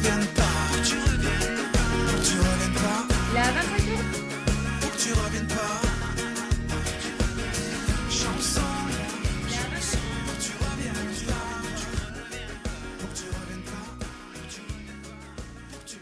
reviennes pas, pour que tu reviennes pas, Il a 25 ans. pour que tu reviennes pas. Chanson, pour que tu reviennes pas, pour que tu reviennes pas, pour que tu reviennes pas, pour que tu...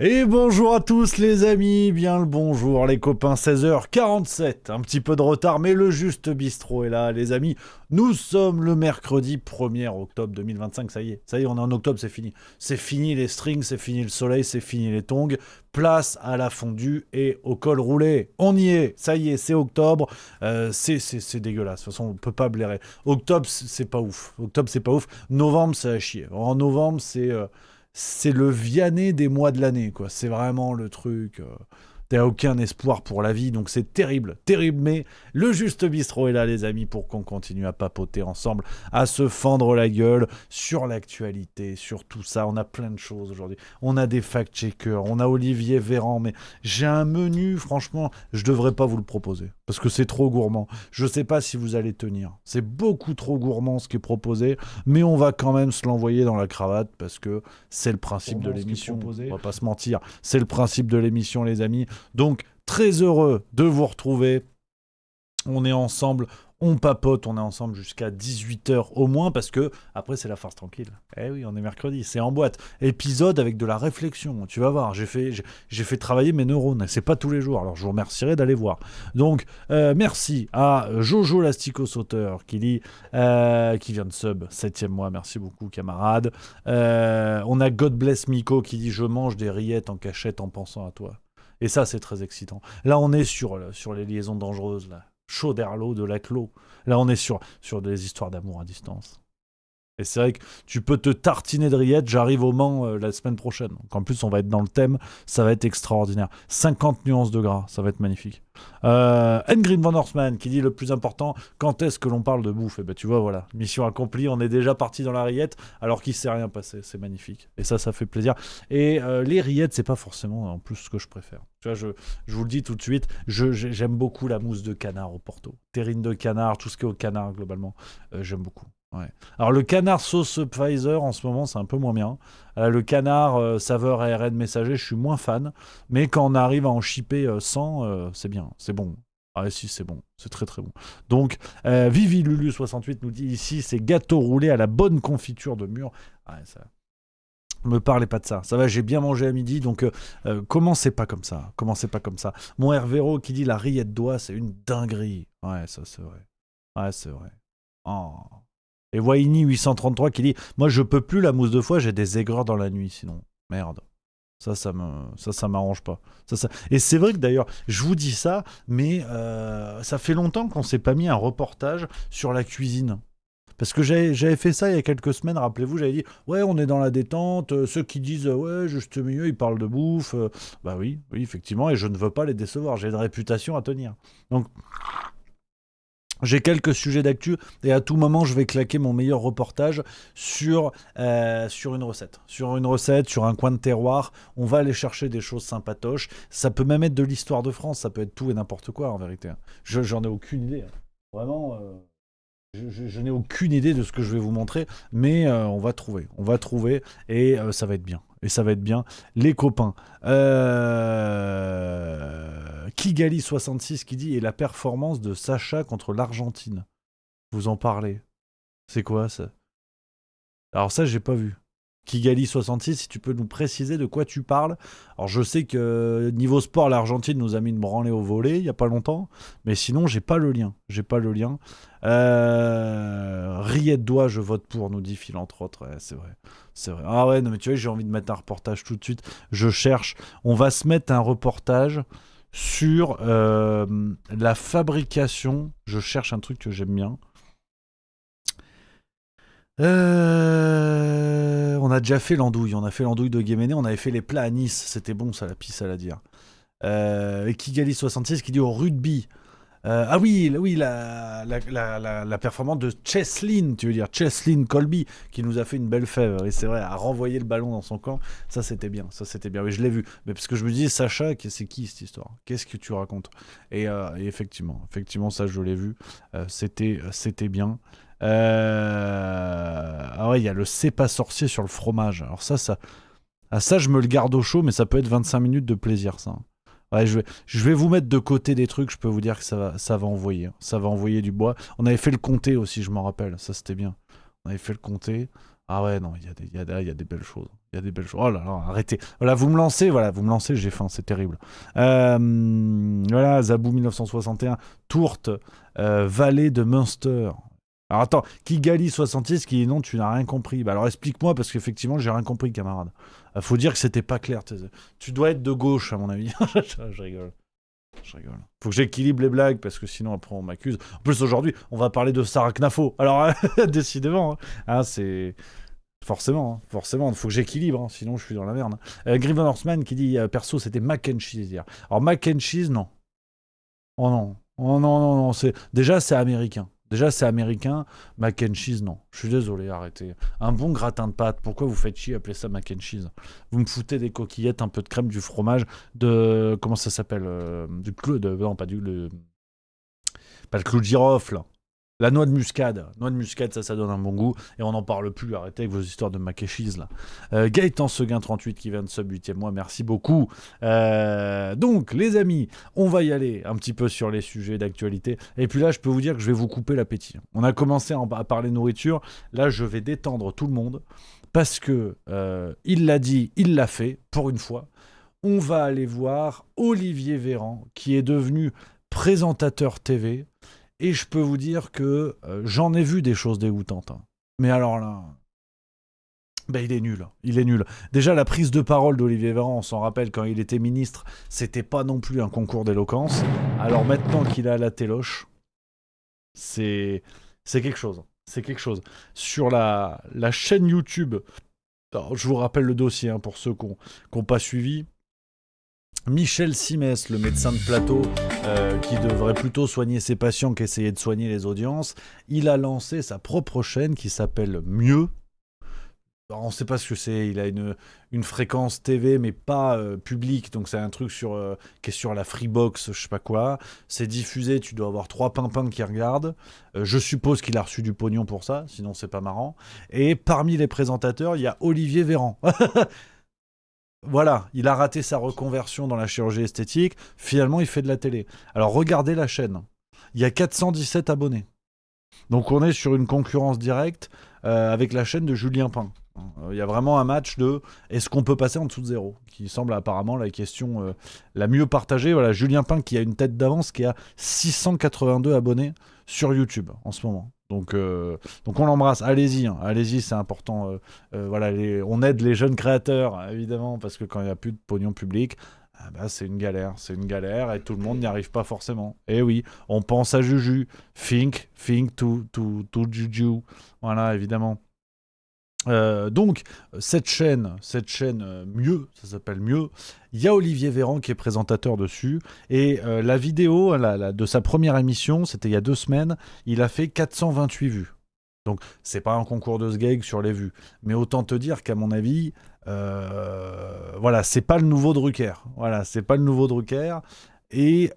Et bonjour à tous les amis, bien le bonjour les copains, 16h47, un petit peu de retard mais le juste bistrot est là les amis. Nous sommes le mercredi 1er octobre 2025, ça y est, on est en octobre, c'est fini. C'est fini les strings, c'est fini le soleil, c'est fini les tongs, place à la fondue et au col roulé. On y est, ça y est, c'est octobre, c'est dégueulasse, de toute façon on peut pas blairer. Octobre c'est pas ouf, novembre c'est à chier. En novembre c'est le Vianney des mois de l'année, quoi. C'est vraiment le truc. T'as aucun espoir pour la vie, donc c'est terrible, terrible. Mais le juste bistrot est là, les amis, pour qu'on continue à papoter ensemble, à se fendre la gueule sur l'actualité, sur tout ça. On a plein de choses aujourd'hui. On a des fact-checkers, on a Olivier Véran, mais j'ai un menu, franchement, je devrais pas vous le proposer parce que c'est trop gourmand. Je sais pas si vous allez tenir. C'est beaucoup trop gourmand ce qui est proposé, mais on va quand même se l'envoyer dans la cravate parce que c'est le principe de l'émission. On va pas se mentir, c'est le principe de l'émission, les amis. Donc, très heureux de vous retrouver. On est ensemble, on papote, on est ensemble jusqu'à 18h au moins, parce que après c'est la farce tranquille. Eh oui, on est mercredi, c'est en boîte. Épisode avec de la réflexion, tu vas voir, j'ai fait travailler mes neurones, c'est pas tous les jours, alors je vous remercierai d'aller voir. Donc, merci à Jojo l'asticot-sauteur qui vient de sub, 7e mois, merci beaucoup camarade. On a God Bless Miko qui dit « Je mange des rillettes en cachette en pensant à toi ». Et ça, c'est très excitant. Là, on est sur les liaisons dangereuses, là. Chaud d'Herlo, de Laclos. Là, on est sur des histoires d'amour à distance. Et c'est vrai que tu peux te tartiner de rillettes. J'arrive au Mans la semaine prochaine. Donc en plus, on va être dans le thème. Ça va être extraordinaire. 50 nuances de gras. Ça va être magnifique. Ngrid Van Horstman qui dit le plus important, quand est-ce que l'on parle de bouffe? Et ben tu vois, voilà. Mission accomplie. On est déjà parti dans la rillette alors qu'il ne s'est rien passé. C'est magnifique. Et ça fait plaisir. Et les rillettes, c'est pas forcément en plus ce que je préfère. Tu vois, je vous le dis tout de suite, j'aime beaucoup la mousse de canard au Porto. Terrine de canard, tout ce qui est au canard globalement. J'aime beaucoup. Ouais. Alors le canard sauce Pfizer en ce moment c'est un peu moins bien. Le canard saveur ARN messager je suis moins fan. Mais quand on arrive à en shipper 100 c'est bien, c'est bon. Ah si c'est bon, c'est très très bon. Donc Vivi Lulu 68 nous dit ici c'est gâteau roulé à la bonne confiture de mûre. Ah, ça... Me parlez pas de ça. Ça va, j'ai bien mangé à midi, donc commencez pas comme ça. Mon Hervéro qui dit la rillette d'oie c'est une dinguerie. Ouais ça c'est vrai. Oh. Et Waini 833 qui dit moi je peux plus la mousse de foie, j'ai des aigreurs dans la nuit sinon. Merde. Ça m'arrange pas. Et c'est vrai que d'ailleurs, je vous dis ça, mais ça fait longtemps qu'on s'est pas mis un reportage sur la cuisine. Parce que j'avais fait ça il y a quelques semaines, rappelez-vous, j'avais dit ouais on est dans la détente, ceux qui disent ouais juste mieux, ils parlent de bouffe. Bah oui, effectivement, et je ne veux pas les décevoir, j'ai une réputation à tenir. Donc j'ai quelques sujets d'actu et à tout moment je vais claquer mon meilleur reportage sur une recette. Sur un coin de terroir. On va aller chercher des choses sympatoches. Ça peut même être de l'histoire de France, ça peut être tout et n'importe quoi en vérité. J'en ai aucune idée. Vraiment, je n'ai aucune idée de ce que je vais vous montrer, mais on va trouver et ça va être bien. Les copains. Kigali66 qui dit et la performance de Sacha contre l'Argentine. Vous en parlez. C'est quoi ça? Alors ça, j'ai pas vu. Kigali66, si tu peux nous préciser de quoi tu parles. Alors je sais que niveau sport, l'Argentine nous a mis une branlée au volley il y a pas longtemps, mais sinon j'ai pas le lien. Rillette d'oie, je vote pour, nous dit Phil entre autres. Ouais, c'est vrai. Ah ouais, non mais tu vois, j'ai envie de mettre un reportage tout de suite. Je cherche. On va se mettre un reportage sur la fabrication. Je cherche un truc que j'aime bien. On a déjà fait l'andouille. On a fait l'andouille de Guéméné. On avait fait les plats à Nice. C'était bon, ça, la pisse à la dire. Et Kigali66 qui dit au rugby. Ah oui, la performance de Cheslin, tu veux dire Cheslin Colby, qui nous a fait une belle fève. Et c'est vrai, à renvoyer le ballon dans son camp. Ça, c'était bien. Oui, je l'ai vu. Mais parce que je me disais, Sacha, c'est qui cette histoire? Qu'est-ce que tu racontes? Et effectivement, ça, je l'ai vu. C'était bien. Ah ouais, il y a le c'est pas sorcier sur le fromage. Alors ça, je me le garde au chaud, mais ça peut être 25 minutes de plaisir, ça. Ouais, je vais vous mettre de côté des trucs, je peux vous dire que ça va envoyer. Ça va envoyer du bois. On avait fait le comté aussi, je m'en rappelle. Ça, c'était bien. On avait fait le comté. Ah ouais, non, il y a des belles choses. Il y a des belles choses. Oh là là, arrêtez. Voilà, vous me lancez, j'ai faim, c'est terrible. Voilà, Zabou 1961, Tourte, Vallée de Munster. Alors attends, Kigali 66 qui dit non, tu n'as rien compris. Bah alors explique-moi, parce qu'effectivement, j'ai rien compris, camarade. Faut dire que c'était pas clair. Tu dois être de gauche, à mon avis. Je rigole. Faut que j'équilibre les blagues, parce que sinon, après, on m'accuse. En plus, aujourd'hui, on va parler de Sarah Knafo. Alors, décidément, hein, c'est... Forcément, il faut que j'équilibre, sinon je suis dans la merde. Griven Horseman qui dit perso c'était mac and cheese hier. Alors mac and cheese non. Oh non. Oh non non non, déjà c'est américain. Mac and cheese non. Je suis désolé, arrêtez. Un bon gratin de pâtes, pourquoi vous faites chier appeler ça mac and cheese? Vous me foutez des coquillettes, un peu de crème, du fromage, de comment ça s'appelle, du clou de non pas pas le clou de girofle. La noix de muscade, ça donne un bon goût. Et on n'en parle plus, arrêtez avec vos histoires de mac and cheese, là. Gaëtan Seguin 38 qui vient de sub 8e mois, merci beaucoup. Donc, les amis, on va y aller un petit peu sur les sujets d'actualité. Et puis là, je peux vous dire que je vais vous couper l'appétit. On a commencé à parler nourriture. Là, je vais détendre tout le monde. Parce que, il l'a dit, il l'a fait, pour une fois. On va aller voir Olivier Véran, qui est devenu présentateur TV. Et je peux vous dire que j'en ai vu des choses dégoûtantes. Mais alors là, il est nul. Déjà, la prise de parole d'Olivier Véran, on s'en rappelle, quand il était ministre, c'était pas non plus un concours d'éloquence. Alors maintenant qu'il a la téloche, c'est quelque chose. Sur la chaîne YouTube, alors, je vous rappelle le dossier pour ceux qui n'ont pas suivi. Michel Simès, le médecin de plateau, qui devrait plutôt soigner ses patients qu'essayer de soigner les audiences, il a lancé sa propre chaîne qui s'appelle Mieux. Alors, on ne sait pas ce que c'est, il a une fréquence TV mais pas publique, donc c'est un truc qui est sur la Freebox, je sais pas quoi. C'est diffusé, tu dois avoir 3 pimpins qui regardent. Je suppose qu'il a reçu du pognon pour ça, sinon c'est pas marrant. Et parmi les présentateurs, il y a Olivier Véran. Voilà, il a raté sa reconversion dans la chirurgie esthétique. Finalement, il fait de la télé. Alors, regardez la chaîne. Il y a 417 abonnés. Donc, on est sur une concurrence directe avec la chaîne de Julien Pain. Il y a vraiment un match de est-ce qu'on peut passer en dessous de 0, qui semble apparemment la question la mieux partagée. Voilà, Julien Pain qui a une tête d'avance, qui a 682 abonnés sur YouTube en ce moment. Donc on l'embrasse. Allez-y, c'est important. Voilà, on aide les jeunes créateurs, évidemment, parce que quand il n'y a plus de pognon public, c'est une galère, et tout le monde n'y arrive pas forcément. Et oui, on pense à Juju. Think to Juju. Voilà, évidemment. Donc, cette chaîne Mieux, ça s'appelle Mieux, il y a Olivier Véran qui est présentateur dessus, et la vidéo de sa première émission, c'était il y a 2 semaines, il a fait 428 vues. Donc, c'est pas un concours de sgeg sur les vues, mais autant te dire qu'à mon avis, voilà, c'est pas le nouveau Drucker. Et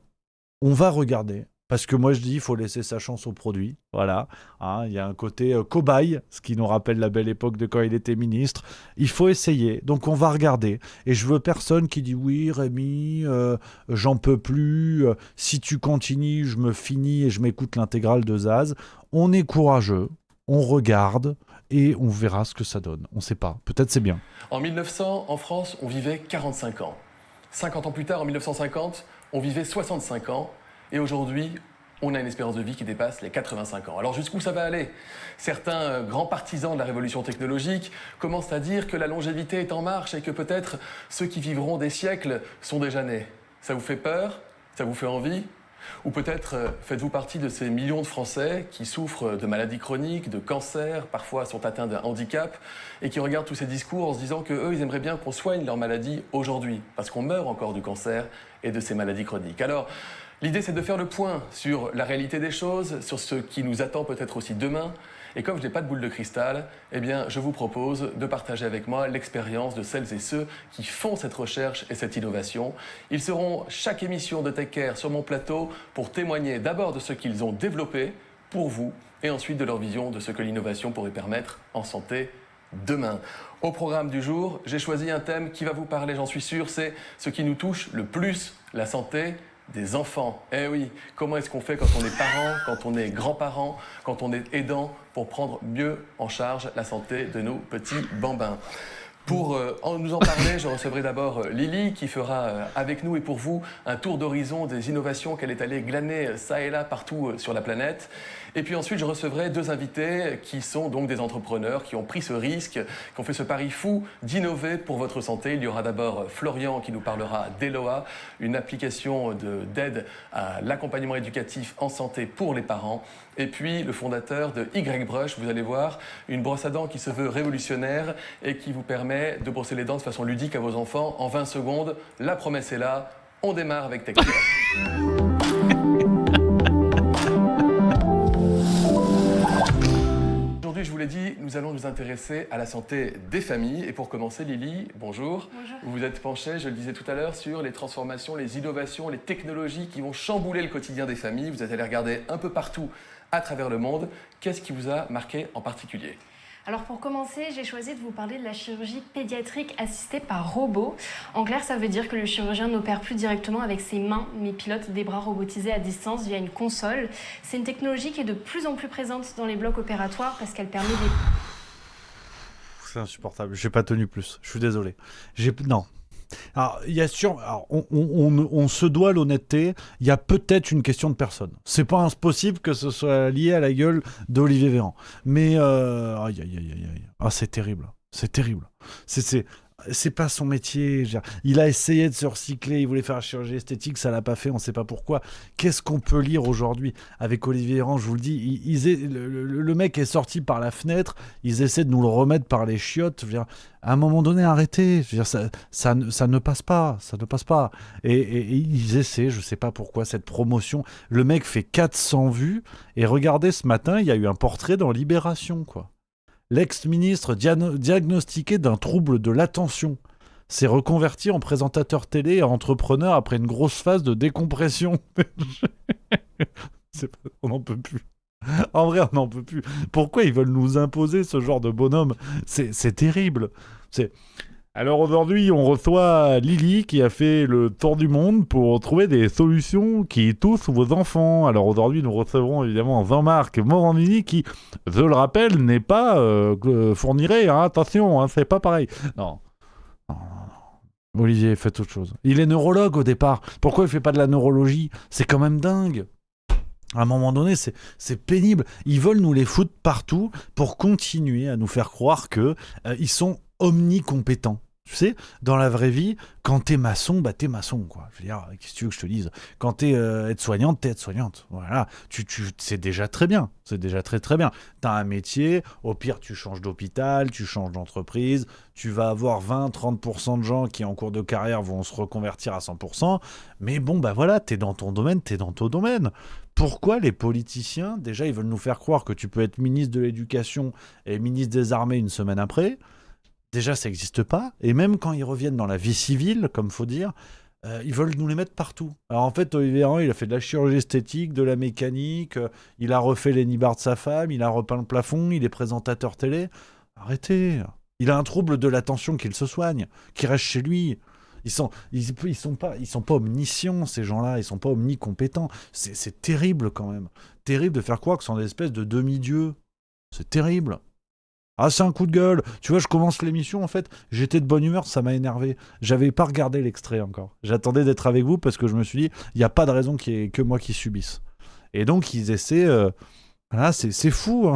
on va regarder. Parce que moi je dis, il faut laisser sa chance au produit. Voilà. Il y a un côté cobaye, ce qui nous rappelle la belle époque de quand il était ministre. Il faut essayer. Donc on va regarder. Et je veux personne qui dit oui, Rémi, j'en peux plus. Si tu continues, je me finis et je m'écoute l'intégrale de Zaz. On est courageux. On regarde et on verra ce que ça donne. On ne sait pas. Peut-être c'est bien. En 1900, en France, on vivait 45 ans. 50 ans plus tard, en 1950, on vivait 65 ans. Et aujourd'hui, on a une espérance de vie qui dépasse les 85 ans. Alors jusqu'où ça va aller? Certains grands partisans de la révolution technologique commencent à dire que la longévité est en marche et que peut-être ceux qui vivront des siècles sont déjà nés. Ça vous fait peur? Ça vous fait envie? Ou peut-être faites-vous partie de ces millions de Français qui souffrent de maladies chroniques, de cancers, parfois sont atteints d'un handicap, et qui regardent tous ces discours en se disant qu'eux, ils aimeraient bien qu'on soigne leur maladie aujourd'hui, parce qu'on meurt encore du cancer et de ces maladies chroniques. Alors, l'idée, c'est de faire le point sur la réalité des choses, sur ce qui nous attend peut-être aussi demain. Et comme je n'ai pas de boule de cristal, eh bien, je vous propose de partager avec moi l'expérience de celles et ceux qui font cette recherche et cette innovation. Ils seront chaque émission de Tech Care sur mon plateau pour témoigner d'abord de ce qu'ils ont développé pour vous et ensuite de leur vision de ce que l'innovation pourrait permettre en santé demain. Au programme du jour, j'ai choisi un thème qui va vous parler, j'en suis sûr, c'est ce qui nous touche le plus, la santé des enfants. Eh oui, comment est-ce qu'on fait quand on est parent, quand on est grand-parent, quand on est aidant pour prendre mieux en charge la santé de nos petits bambins? Pour nous en parler, je recevrai d'abord Lily qui fera avec nous et pour vous un tour d'horizon des innovations qu'elle est allée glaner ça et là partout sur la planète. Et puis ensuite, je recevrai deux invités qui sont donc des entrepreneurs qui ont pris ce risque, qui ont fait ce pari fou d'innover pour votre santé. Il y aura d'abord Florian qui nous parlera d'Eloa, une application d'aide à l'accompagnement éducatif en santé pour les parents. Et puis le fondateur de YBrush, vous allez voir, une brosse à dents qui se veut révolutionnaire et qui vous permet de brosser les dents de façon ludique à vos enfants en 20 secondes. La promesse est là, on démarre avec TechCare. Aujourd'hui, je vous l'ai dit, nous allons nous intéresser à la santé des familles. Et pour commencer, Lily, bonjour. Bonjour. Vous vous êtes penchée, je le disais tout à l'heure, sur les transformations, les innovations, les technologies qui vont chambouler le quotidien des familles. Vous êtes allé regarder un peu partout à travers le monde. Qu'est-ce qui vous a marqué en particulier ? Alors pour commencer, j'ai choisi de vous parler de la chirurgie pédiatrique assistée par robot. En clair, ça veut dire que le chirurgien n'opère plus directement avec ses mains, mais pilote des bras robotisés à distance via une console. C'est une technologie qui est de plus en plus présente dans les blocs opératoires parce qu'elle permet des... C'est insupportable. J'ai pas tenu plus. Je suis désolé. Non. Alors, il y a on se doit l'honnêteté. Il y a peut-être une question de personne. C'est pas impossible que ce soit lié à la gueule d'Olivier Véran. Mais aïe, aïe, aïe, aïe. Ah, c'est terrible. C'est terrible. C'est pas son métier. Il a essayé de se recycler, il voulait faire la chirurgie esthétique, ça l'a pas fait, on sait pas pourquoi. Qu'est-ce qu'on peut lire aujourd'hui avec Olivier Véran ? Je vous le dis, le mec est sorti par la fenêtre, ils essaient de nous le remettre par les chiottes. Je veux dire, à un moment donné, arrêtez. Je veux dire, ça ne passe pas, ça ne passe pas. Et ils essaient, je sais pas pourquoi, cette promotion. Le mec fait 400 vues, et regardez, ce matin, il y a eu un portrait dans Libération, quoi. L'ex-ministre diagnostiqué d'un trouble de l'attention s'est reconverti en présentateur télé et entrepreneur après une grosse phase de décompression. On n'en peut plus. En vrai, on n'en peut plus. Pourquoi ils veulent nous imposer ce genre de bonhomme ? C'est terrible. Alors aujourd'hui, on reçoit Lily qui a fait le tour du monde pour trouver des solutions qui touchent vos enfants. Alors aujourd'hui, nous recevrons évidemment Jean-Marc Morandini qui, je le rappelle, n'est pas fournirait. Hein, attention, hein, c'est pas pareil. Non. Olivier, faites autre chose. Il est neurologue au départ. Pourquoi il fait pas de la neurologie ? C'est quand même dingue. À un moment donné, c'est pénible. Ils veulent nous les foutre partout pour continuer à nous faire croire que ils sont omnicompétents. Tu sais, dans la vraie vie, quand t'es maçon, bah t'es maçon, quoi. Je veux dire, qu'est-ce que tu veux que je te dise ? Quand t'es aide-soignante, t'es aide-soignante. Voilà, c'est déjà très bien. C'est déjà très très bien. T'as un métier, au pire tu changes d'hôpital, tu changes d'entreprise, tu vas avoir 20-30% de gens qui en cours de carrière vont se reconvertir à 100%. Mais bon, bah voilà, t'es dans ton domaine, t'es dans ton domaine. Pourquoi les politiciens, déjà, ils veulent nous faire croire que tu peux être ministre de l'Éducation et ministre des Armées une semaine après ? Déjà, ça n'existe pas. Et même quand ils reviennent dans la vie civile, comme il faut dire, ils veulent nous les mettre partout. Alors en fait, Olivier Véran, il a fait de la chirurgie esthétique, de la mécanique, il a refait les nibards de sa femme, il a repeint le plafond, il est présentateur télé. Arrêtez. Il a un trouble de l'attention qu'il se soigne, qui reste chez lui. Ils sont pas omniscients, ces gens-là. Ils sont pas omnicompétents. C'est terrible quand même. Terrible de faire croire que ce sont des espèces de demi-dieux. C'est terrible. Ah, c'est un coup de gueule. Tu vois, je commence l'émission, en fait, j'étais de bonne humeur, ça m'a énervé. J'avais pas regardé l'extrait encore. J'attendais d'être avec vous parce que je me suis dit, il n'y a pas de raison qu'il y ait que moi qui subisse. Et donc, ils essaient... Voilà, c'est fou. Hein,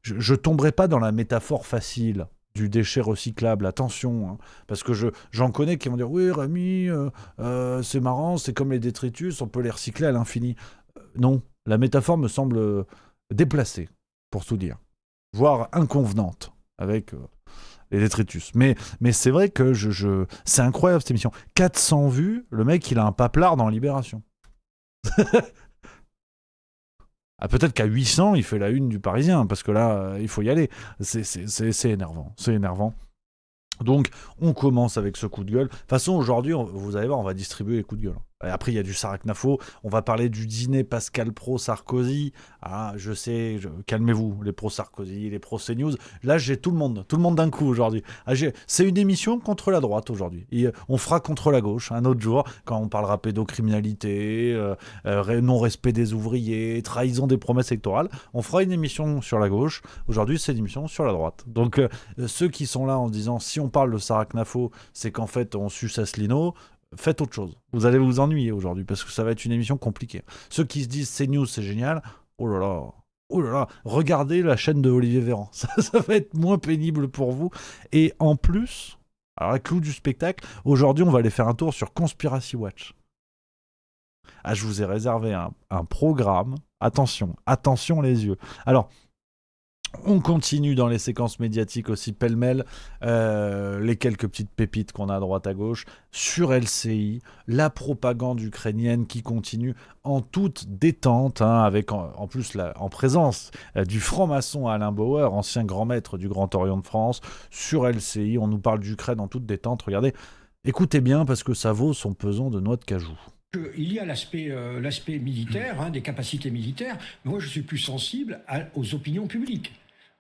je tomberai pas dans la métaphore facile du déchet recyclable. Attention. Hein, parce que j'en connais qui vont dire, oui, Rémi, c'est marrant, c'est comme les détritus, on peut les recycler à l'infini. Non, la métaphore me semble déplacée, pour tout dire. Voire inconvenante avec les détritus. Mais c'est vrai que c'est incroyable cette émission. 400 vues, le mec il a un paplard dans Libération. Ah, peut-être qu'à 800 il fait la une du Parisien, parce que là il faut y aller. C'est énervant, c'est énervant. Donc on commence avec ce coup de gueule. De toute façon aujourd'hui, vous allez voir, on va distribuer les coups de gueule. Et après, il y a du Saracnafo. On va parler du dîner Pascal Pro-Sarkozy. Ah, je sais, calmez-vous, les pro-Sarkozy, les pro-CNews. Là, j'ai tout le monde d'un coup aujourd'hui. C'est une émission contre la droite aujourd'hui. Et on fera contre la gauche un autre jour, quand on parlera pédocriminalité, non-respect des ouvriers, trahison des promesses électorales. On fera une émission sur la gauche. Aujourd'hui, c'est une émission sur la droite. Donc, ceux qui sont là en disant, si on parle de Saracnafo, c'est qu'en fait, on suce Asselineau. Faites autre chose. Vous allez vous ennuyer aujourd'hui parce que ça va être une émission compliquée. Ceux qui se disent CNews, c'est génial. Oh là là, regardez la chaîne de Olivier Véran. Ça va être moins pénible pour vous. Et en plus, alors la clou du spectacle, aujourd'hui, on va aller faire un tour sur Conspiracy Watch. Ah, je vous ai réservé un programme. Attention les yeux. Alors, on continue dans les séquences médiatiques aussi pêle-mêle, les quelques petites pépites qu'on a à droite à gauche, sur LCI, la propagande ukrainienne qui continue en toute détente, avec en plus en présence du franc-maçon Alain Bauer, ancien grand maître du Grand Orient de France, sur LCI, on nous parle d'Ukraine en toute détente, regardez, écoutez bien parce que ça vaut son pesant de noix de cajou. Il y a l'aspect militaire, des capacités militaires. Moi, je suis plus sensible aux opinions publiques.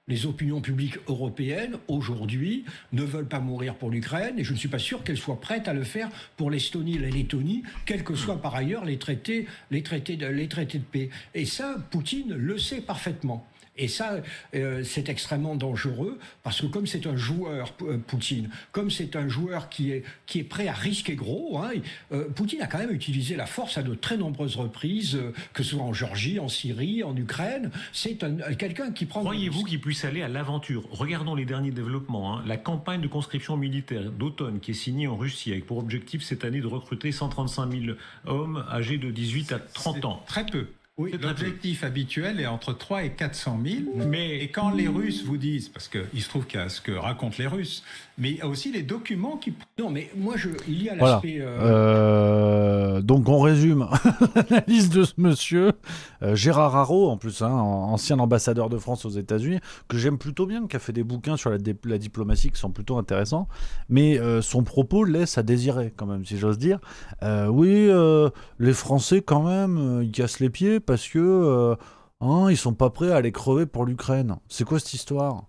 Les opinions publiques européennes, aujourd'hui, ne veulent pas mourir pour l'Ukraine, et je ne suis pas sûr qu'elles soient prêtes à le faire pour l'Estonie et la Lettonie, quels que soient par ailleurs les traités de paix. Et ça, Poutine le sait parfaitement. Et ça, c'est extrêmement dangereux, parce que comme c'est un joueur, Poutine, comme c'est un joueur qui est prêt à risquer gros, Poutine a quand même utilisé la force à de très nombreuses reprises, que ce soit en Géorgie, en Syrie, en Ukraine. C'est quelqu'un qui prend... Croyez-vous qu'il puisse aller à l'aventure? Regardons les derniers développements. La campagne de conscription militaire d'automne qui est signée en Russie, avec pour objectif cette année de recruter 135 000 hommes âgés de 18 à 30 ans. Très peu. Oui, l'objectif habituel est entre 3 et 400 000. Et quand les Russes vous disent, parce qu'il se trouve qu'il y a ce que racontent les Russes, mais il y a aussi les documents qui... Non, mais moi, il y a voilà. l'aspect... Donc on résume l'analyse de ce monsieur, Gérard Haraud, en plus, ancien ambassadeur de France aux États-Unis, que j'aime plutôt bien, qui a fait des bouquins sur la diplomatie qui sont plutôt intéressants, mais son propos laisse à désirer, quand même, si j'ose dire. Oui, les Français, quand même, ils cassent les pieds parce que ils sont pas prêts à aller crever pour l'Ukraine. C'est quoi cette histoire ?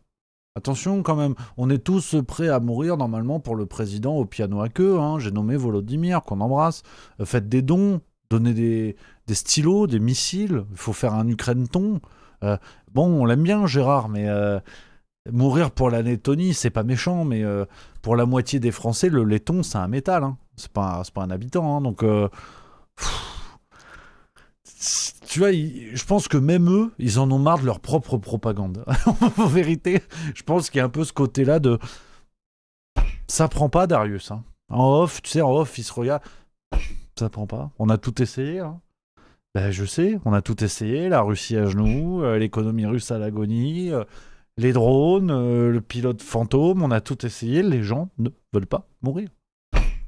Attention quand même, on est tous prêts à mourir normalement pour le président au piano à queue. J'ai nommé Volodymyr, qu'on embrasse. Faites des dons, donnez des stylos, des missiles. Il faut faire un Ukraine-ton. Bon, on l'aime bien Gérard, mais mourir pour la Lettonie, c'est pas méchant. Mais pour la moitié des Français, le letton, c'est un métal. C'est pas un habitant. Donc... Tu vois, je pense que même eux, ils en ont marre de leur propre propagande. En vérité, je pense qu'il y a un peu ce côté-là de... Ça prend pas, Darius. En off, tu sais, ils se regardent. Ça prend pas. On a tout essayé. Ben, je sais, on a tout essayé. La Russie à genoux, l'économie russe à l'agonie, les drones, le pilote fantôme. On a tout essayé. Les gens ne veulent pas mourir.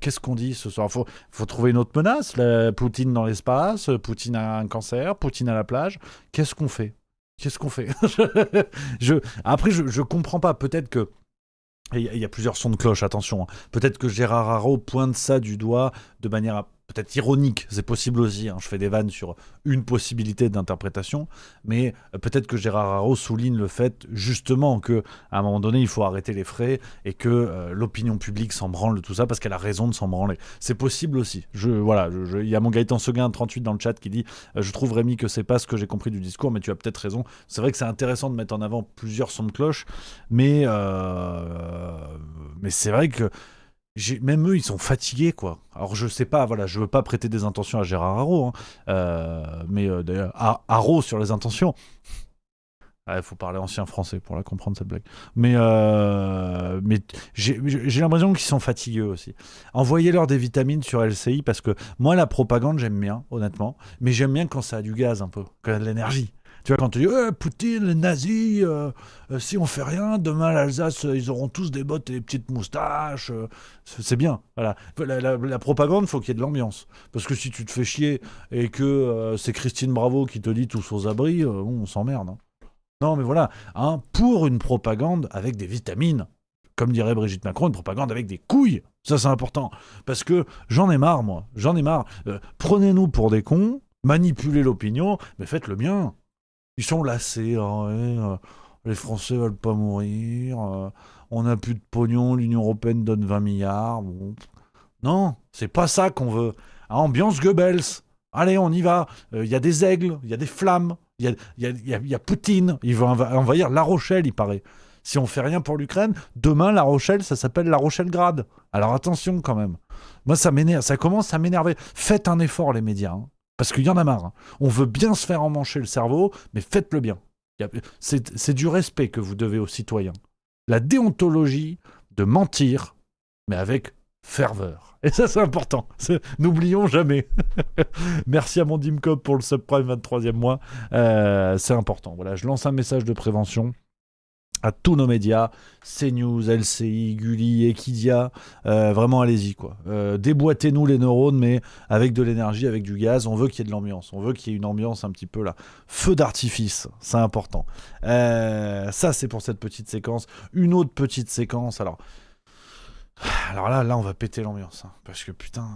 Qu'est-ce qu'on dit ce soir ? Faut trouver une autre menace. Poutine dans l'espace, Poutine a un cancer, Poutine à la plage. Qu'est-ce qu'on fait ? Après, je comprends pas. Peut-être que... Il y a plusieurs sons de cloche, attention. Peut-être que Gérard Haraud pointe ça du doigt de manière peut-être ironique. C'est possible aussi. Je fais des vannes sur une possibilité d'interprétation. Mais peut-être que Gérard Haraud souligne le fait, justement, qu'à un moment donné, il faut arrêter les frais et que l'opinion publique s'en branle, tout ça, parce qu'elle a raison de s'en branler. C'est possible aussi. Il y a mon Gaëtan Seguin, 38, dans le chat, qui dit « Je trouve, Rémi, que c'est pas ce que j'ai compris du discours, mais tu as peut-être raison. » C'est vrai que c'est intéressant de mettre en avant plusieurs sons de cloche, mais c'est vrai que même eux, ils sont fatigués, quoi. Alors, je sais pas, je veux pas prêter des intentions à Gérard Haraud, mais d'ailleurs, Haraud sur les intentions. Il faut parler ancien français pour la comprendre, cette blague. Mais j'ai l'impression qu'ils sont fatigués aussi. Envoyez-leur des vitamines sur LCI, parce que moi, la propagande, j'aime bien, honnêtement, mais j'aime bien quand ça a du gaz, un peu, quand il y a de l'énergie. Tu vois, quand tu dis Poutine, les nazis, si on fait rien, demain l'Alsace, ils auront tous des bottes et des petites moustaches. C'est bien. Voilà. La propagande, il faut qu'il y ait de l'ambiance. Parce que si tu te fais chier et que c'est Christine Bravo qui te dit tous aux abris, on s'emmerde. Non, mais voilà. Pour une propagande avec des vitamines. comme dirait Brigitte Macron, une propagande avec des couilles. Ça, c'est important. Parce que j'en ai marre, moi. J'en ai marre. Prenez-nous pour des cons, manipulez l'opinion, mais faites le bien. Ils sont lassés. Les Français veulent pas mourir. On n'a plus de pognon. L'Union européenne donne 20 milliards. Bon. Non, c'est pas ça qu'on veut. Ambiance Goebbels. Allez, on y va. Il y a des aigles, il y a des flammes. Il y a Poutine. Il veut envahir La Rochelle, il paraît. Si on fait rien pour l'Ukraine, demain, La Rochelle, ça s'appelle La Rochelle-Grade. Alors attention quand même. Moi, ça m'énerve. Ça commence à m'énerver. Faites un effort, les médias. Parce qu'il y en a marre. On veut bien se faire emmancher le cerveau, mais faites-le bien. C'est du respect que vous devez aux citoyens. La déontologie de mentir, mais avec ferveur. Et ça, c'est important. N'oublions jamais. Merci à mon Dimcop pour le subprime 23e mois. C'est important. Voilà, je lance un message de prévention à tous nos médias, CNews, LCI, Gulli, Equidia, vraiment allez-y quoi. Déboîtez-nous les neurones, mais avec de l'énergie, avec du gaz, on veut qu'il y ait de l'ambiance, on veut qu'il y ait une ambiance un petit peu là. Feu d'artifice, c'est important. Ça c'est pour cette petite séquence. Une autre petite séquence, alors là on va péter l'ambiance, parce que putain,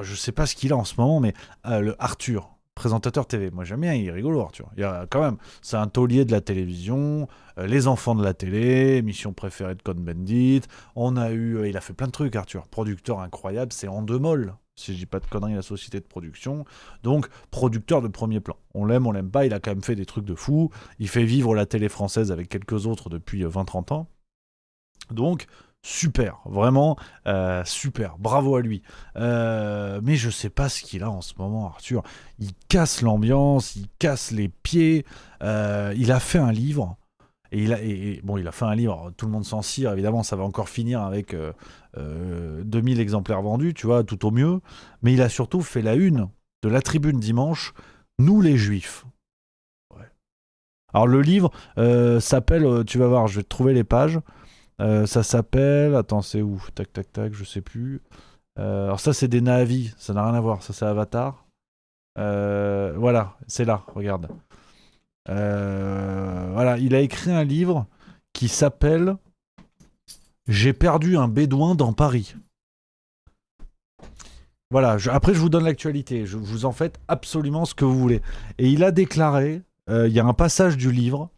je sais pas ce qu'il a en ce moment, mais le Arthur, présentateur TV. Moi, j'aime bien, il est rigolo, Arthur. Il y a quand même, c'est un taulier de la télévision, les enfants de la télé, émission préférée de Cohn-Bendit. Il a fait plein de trucs, Arthur. Producteur incroyable, c'est Endemol, si je dis pas de conneries, la société de production. Donc, producteur de premier plan. On l'aime pas, il a quand même fait des trucs de fou. Il fait vivre la télé française avec quelques autres depuis 20-30 ans. Donc, super, vraiment super, bravo à lui. Mais je sais pas ce qu'il a en ce moment, Arthur. Il casse l'ambiance, il casse les pieds. Il a fait un livre. Il a fait un livre, tout le monde s'en cire, évidemment, ça va encore finir avec 2000 exemplaires vendus, tu vois, tout au mieux. Mais il a surtout fait la une de la Tribune dimanche, Nous les Juifs. Ouais. Alors le livre s'appelle, tu vas voir, je vais te trouver les pages. Ça s'appelle... Attends, c'est où ? Tac, tac, tac, je sais plus. Alors ça, c'est des Na'vi, ça n'a rien à voir. Ça, c'est Avatar. Voilà, c'est là, regarde. Voilà, il a écrit un livre qui s'appelle « J'ai perdu un bédouin dans Paris ». Voilà, après je vous donne l'actualité. Vous en faites absolument ce que vous voulez. Et il a déclaré, il y a un passage du livre...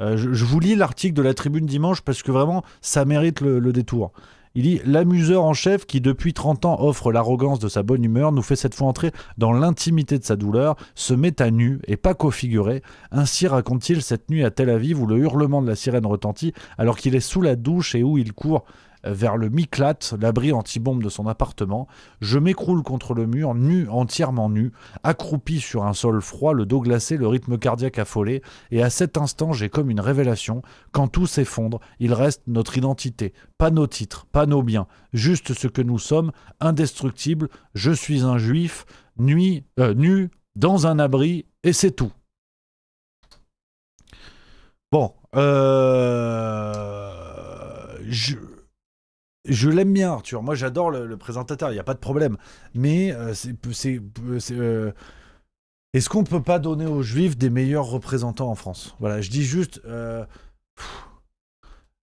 je vous lis l'article de la Tribune dimanche parce que vraiment, ça mérite le détour. Il dit « L'amuseur en chef qui depuis 30 ans offre l'arrogance de sa bonne humeur nous fait cette fois entrer dans l'intimité de sa douleur, se met à nu et pas qu'au figuré. Ainsi raconte-t-il cette nuit à Tel Aviv où le hurlement de la sirène retentit alors qu'il est sous la douche et où il court vers le Miklat, l'abri anti-bombe de son appartement. Je m'écroule contre le mur, nu, entièrement nu, accroupi sur un sol froid, le dos glacé, le rythme cardiaque affolé, et à cet instant, j'ai comme une révélation. Quand tout s'effondre, il reste notre identité, pas nos titres, pas nos biens, juste ce que nous sommes, indestructibles. Je suis un juif, nu, dans un abri, et c'est tout. Bon, je l'aime bien, Arthur. Moi, j'adore le présentateur, il n'y a pas de problème. Mais est-ce qu'on ne peut pas donner aux Juifs des meilleurs représentants en France ? Voilà, je dis juste...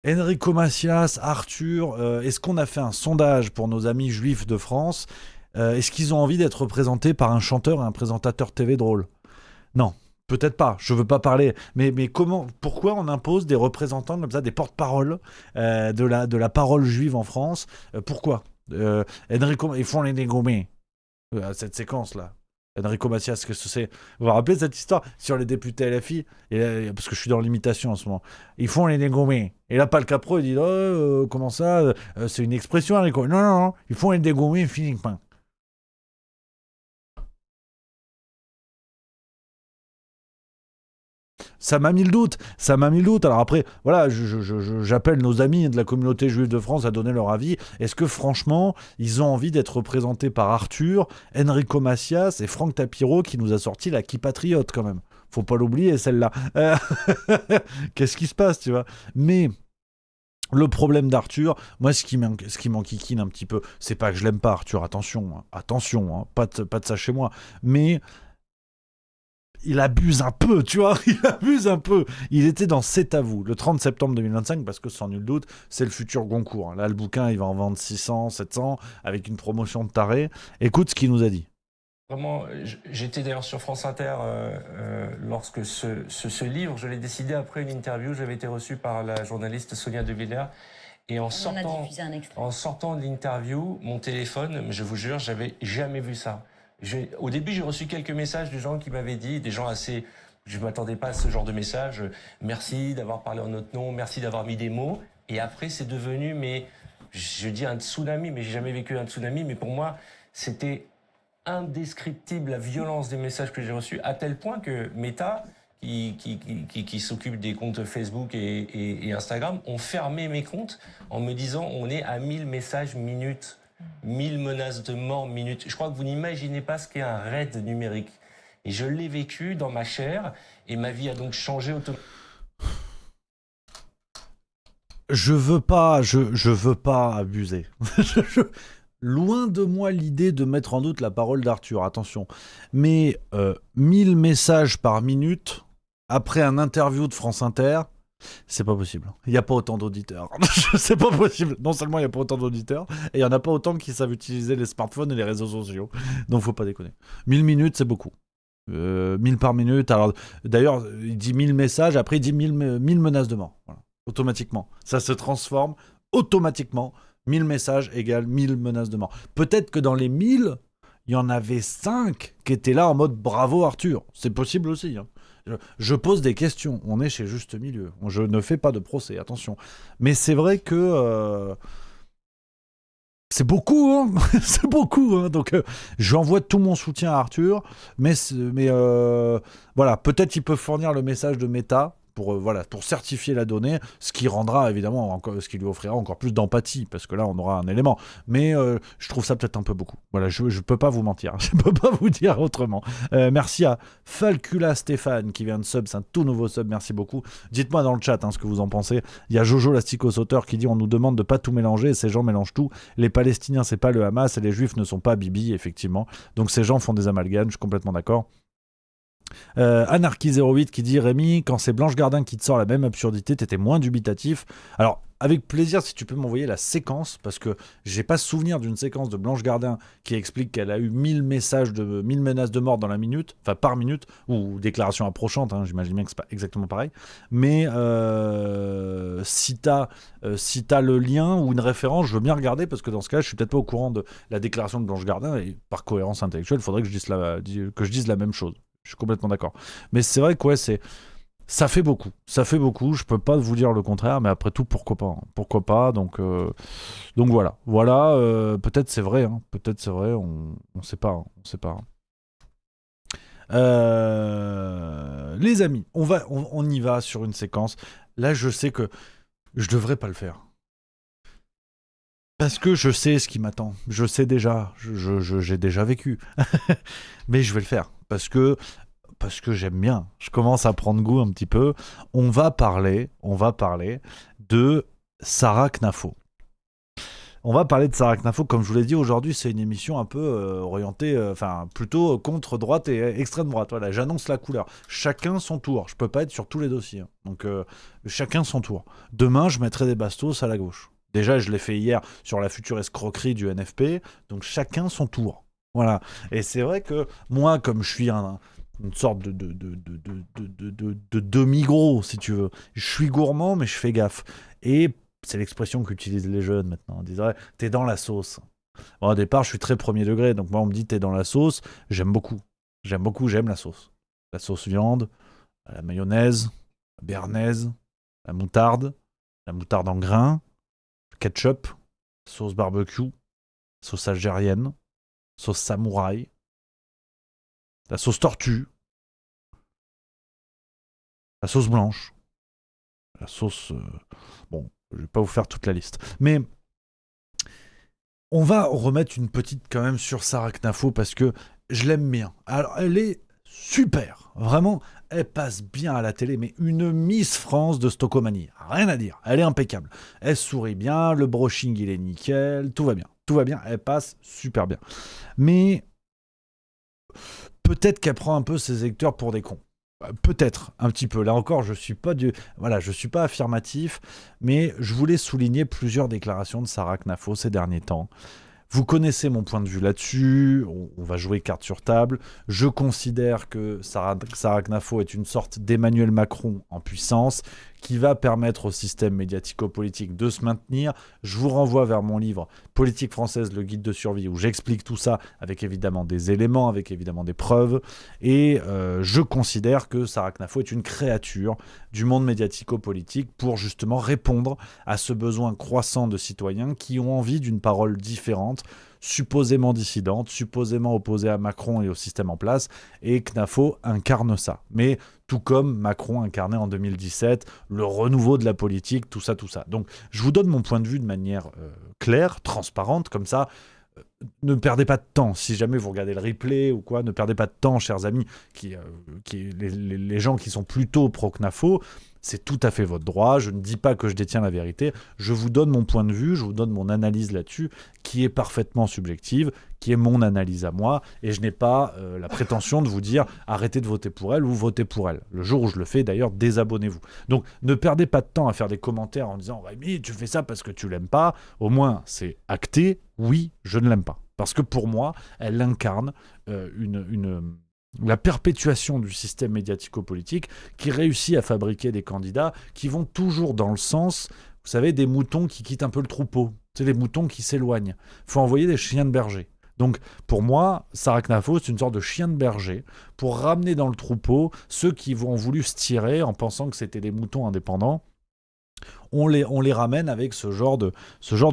Enrico Macias, Arthur, est-ce qu'on a fait un sondage pour nos amis juifs de France ? Est-ce qu'ils ont envie d'être représentés par un chanteur et un présentateur TV drôle ? Non. Peut-être pas, je veux pas parler, mais pourquoi on impose des représentants comme ça, des porte-paroles de la parole juive en France ? Pourquoi Enrico, ils font les dégommés, cette séquence-là. Enrico Macias, qu'est-ce que c'est ? Vous vous rappelez cette histoire sur les députés LFI ? Parce que je suis dans l'imitation en ce moment. Ils font les dégommés. Et là, Pal Capro, il dit comment ça c'est une expression, Enrico. Non, ils font les dégommés, fini pain. Ça m'a mis le doute. Alors après, voilà, j'appelle nos amis de la communauté juive de France à donner leur avis. Est-ce que franchement, ils ont envie d'être représentés par Arthur, Enrico Macias et Franck Tapiro qui nous a sorti la qui patriote quand même. Faut pas l'oublier celle-là. Qu'est-ce qui se passe, tu vois ? Mais le problème d'Arthur, moi ce qui m'enquiquine un petit peu, c'est pas que je l'aime pas Arthur, attention, pas de ça chez moi, mais il abuse un peu, tu vois, il abuse un peu. Il était dans C'est à vous, le 30 septembre 2025, parce que sans nul doute, c'est le futur Goncourt. Là, le bouquin, il va en vendre 600, 700, avec une promotion de taré. Écoute ce qu'il nous a dit. Vraiment, j'étais d'ailleurs sur France Inter lorsque ce livre, je l'ai décidé après une interview. J'avais été reçu par la journaliste Sonia De Villers. Et en sortant de l'interview, mon téléphone, je vous jure, j'avais jamais vu ça. Au début, j'ai reçu quelques messages de gens qui m'avaient dit, des gens assez... Je ne m'attendais pas à ce genre de messages. Merci d'avoir parlé en notre nom, merci d'avoir mis des mots. Et après, c'est devenu, mais je dis un tsunami, mais j'ai jamais vécu un tsunami. Mais pour moi, c'était indescriptible la violence des messages que j'ai reçus, à tel point que Meta, qui s'occupe des comptes Facebook et Instagram, ont fermé mes comptes en me disant on est à 1000 messages minutes, 1000 menaces de mort minutes. Je crois que vous n'imaginez pas ce qu'est un raid numérique. Et je l'ai vécu dans ma chair et ma vie a donc changé automatiquement. Je veux pas abuser. Loin de moi l'idée de mettre en doute la parole d'Arthur, attention. Mais 1000 messages par minute, après un interview de France Inter, c'est pas possible. Il n'y a pas autant d'auditeurs. C'est pas possible. Non seulement il n'y a pas autant d'auditeurs, et il n'y en a pas autant qui savent utiliser les smartphones et les réseaux sociaux. Donc faut pas déconner. 1000 minutes, c'est beaucoup. 1000 par minute. Alors, d'ailleurs, il dit 1000 messages, après il dit 1000 menaces de mort. Voilà. Automatiquement. Ça se transforme automatiquement. 1000 messages égale 1000 menaces de mort. Peut-être que dans les 1000, il y en avait 5 qui étaient là en mode bravo Arthur. C'est possible aussi. Hein. Je pose des questions. On est chez Juste Milieu. Je ne fais pas de procès, attention. Mais c'est vrai que... c'est beaucoup, hein. C'est beaucoup. Hein. Donc, j'envoie tout mon soutien à Arthur. Mais voilà, peut-être il peut fournir le message de Meta pour certifier la donnée, ce qui rendra évidemment, ce qui lui offrira encore plus d'empathie, parce que là, on aura un élément. Mais je trouve ça peut-être un peu beaucoup. Voilà, je peux pas vous mentir. Je peux pas vous dire autrement. Merci à Falcula Stéphane qui vient de sub, c'est un tout nouveau sub, merci beaucoup. Dites-moi dans le chat ce que vous en pensez. Il y a Jojo l'asticosauteur qui dit on nous demande de pas tout mélanger, et ces gens mélangent tout. Les Palestiniens, c'est pas le Hamas, et les Juifs ne sont pas Bibi, effectivement. Donc ces gens font des amalgames, je suis complètement d'accord. Anarchy08 qui dit Rémi, quand c'est Blanche Gardin qui te sort la même absurdité, t'étais moins dubitatif. Alors, avec plaisir, si tu peux m'envoyer la séquence, parce que j'ai pas souvenir d'une séquence de Blanche Gardin qui explique qu'elle a eu 1000 menaces de mort dans la minute, enfin par minute, ou déclaration approchante, hein, j'imagine bien que c'est pas exactement pareil. Mais si t'as le lien ou une référence, je veux bien regarder, parce que dans ce cas, je suis peut-être pas au courant de la déclaration de Blanche Gardin, et par cohérence intellectuelle, il faudrait que je dise la même chose. Je suis complètement d'accord. Mais c'est vrai que ça fait beaucoup. Ça fait beaucoup. Je peux pas vous dire le contraire, mais après tout, pourquoi pas. Hein. Pourquoi pas. Donc voilà. Voilà. Peut-être c'est vrai. Hein. Peut-être c'est vrai. On sait pas. Hein. On sait pas. Les amis, on y va sur une séquence. Là, je sais que je devrais pas le faire. Parce que je sais ce qui m'attend. Je sais déjà. J'ai déjà vécu. Mais je vais le faire. Parce que j'aime bien. Je commence à prendre goût un petit peu. On va parler de Sarah Knafo. On va parler de Sarah Knafo. Comme je vous l'ai dit, aujourd'hui, c'est une émission un peu orientée, plutôt contre droite et extrême droite. Voilà, j'annonce la couleur. Chacun son tour. Je peux pas être sur tous les dossiers. Hein. Donc, chacun son tour. Demain, je mettrai des bastos à la gauche. Déjà, je l'ai fait hier sur la future escroquerie du NFP. Donc, chacun son tour. Voilà. Et c'est vrai que moi, comme je suis une sorte de demi-gros, si tu veux, je suis gourmand, mais je fais gaffe. Et c'est l'expression qu'utilisent les jeunes maintenant. On dirait, t'es dans la sauce. Bon, au départ, je suis très premier degré. Donc moi, on me dit, t'es dans la sauce. J'aime beaucoup, j'aime la sauce. La sauce viande, la mayonnaise, la béarnaise, la moutarde en grains, le ketchup, sauce barbecue, sauce algérienne, sauce samouraï, la sauce tortue, la sauce blanche, la sauce... bon, je vais pas vous faire toute la liste. Mais on va remettre une petite quand même sur Sarah Knafo parce que je l'aime bien. Alors, elle est super. Vraiment, elle passe bien à la télé, mais une Miss France de Stockomanie. Rien à dire. Elle est impeccable. Elle sourit bien, le brushing, il est nickel, tout va bien. Tout va bien, elle passe super bien. Mais peut-être qu'elle prend un peu ses électeurs pour des cons. Peut-être, un petit peu. Là encore, je suis pas affirmatif, mais je voulais souligner plusieurs déclarations de Sarah Knafo ces derniers temps. Vous connaissez mon point de vue là-dessus, on va jouer carte sur table. Je considère que Sarah Knafo est une sorte d'Emmanuel Macron en puissance, qui va permettre au système médiatico-politique de se maintenir. Je vous renvoie vers mon livre « Politique française, le guide de survie » où j'explique tout ça avec évidemment des éléments, avec évidemment des preuves. Et je considère que Sarah Knafo est une créature du monde médiatico-politique pour justement répondre à ce besoin croissant de citoyens qui ont envie d'une parole différente, supposément dissidente, supposément opposée à Macron et au système en place, et Knafo incarne ça. Mais tout comme Macron incarnait en 2017 le renouveau de la politique, tout ça. Donc je vous donne mon point de vue de manière claire, transparente, comme ça. Ne perdez pas de temps, si jamais vous regardez le replay ou quoi, ne perdez pas de temps, chers amis, les gens qui sont plutôt pro-Knafo, c'est tout à fait votre droit, je ne dis pas que je détiens la vérité, je vous donne mon point de vue, je vous donne mon analyse là-dessus, qui est parfaitement subjective, qui est mon analyse à moi, et je n'ai pas la prétention de vous dire arrêtez de voter pour elle ou votez pour elle. Le jour où je le fais, d'ailleurs, désabonnez-vous. Donc ne perdez pas de temps à faire des commentaires en disant « mais tu fais ça parce que tu l'aimes pas », au moins c'est acté, oui, je ne l'aime pas. Parce que pour moi, elle incarne la perpétuation du système médiatico-politique qui réussit à fabriquer des candidats qui vont toujours dans le sens, vous savez, des moutons qui quittent un peu le troupeau. C'est les moutons qui s'éloignent. Il faut envoyer des chiens de berger. Donc, pour moi, Sarah Knafo, c'est une sorte de chien de berger pour ramener dans le troupeau ceux qui ont voulu se tirer en pensant que c'était des moutons indépendants. On les ramène avec ce genre de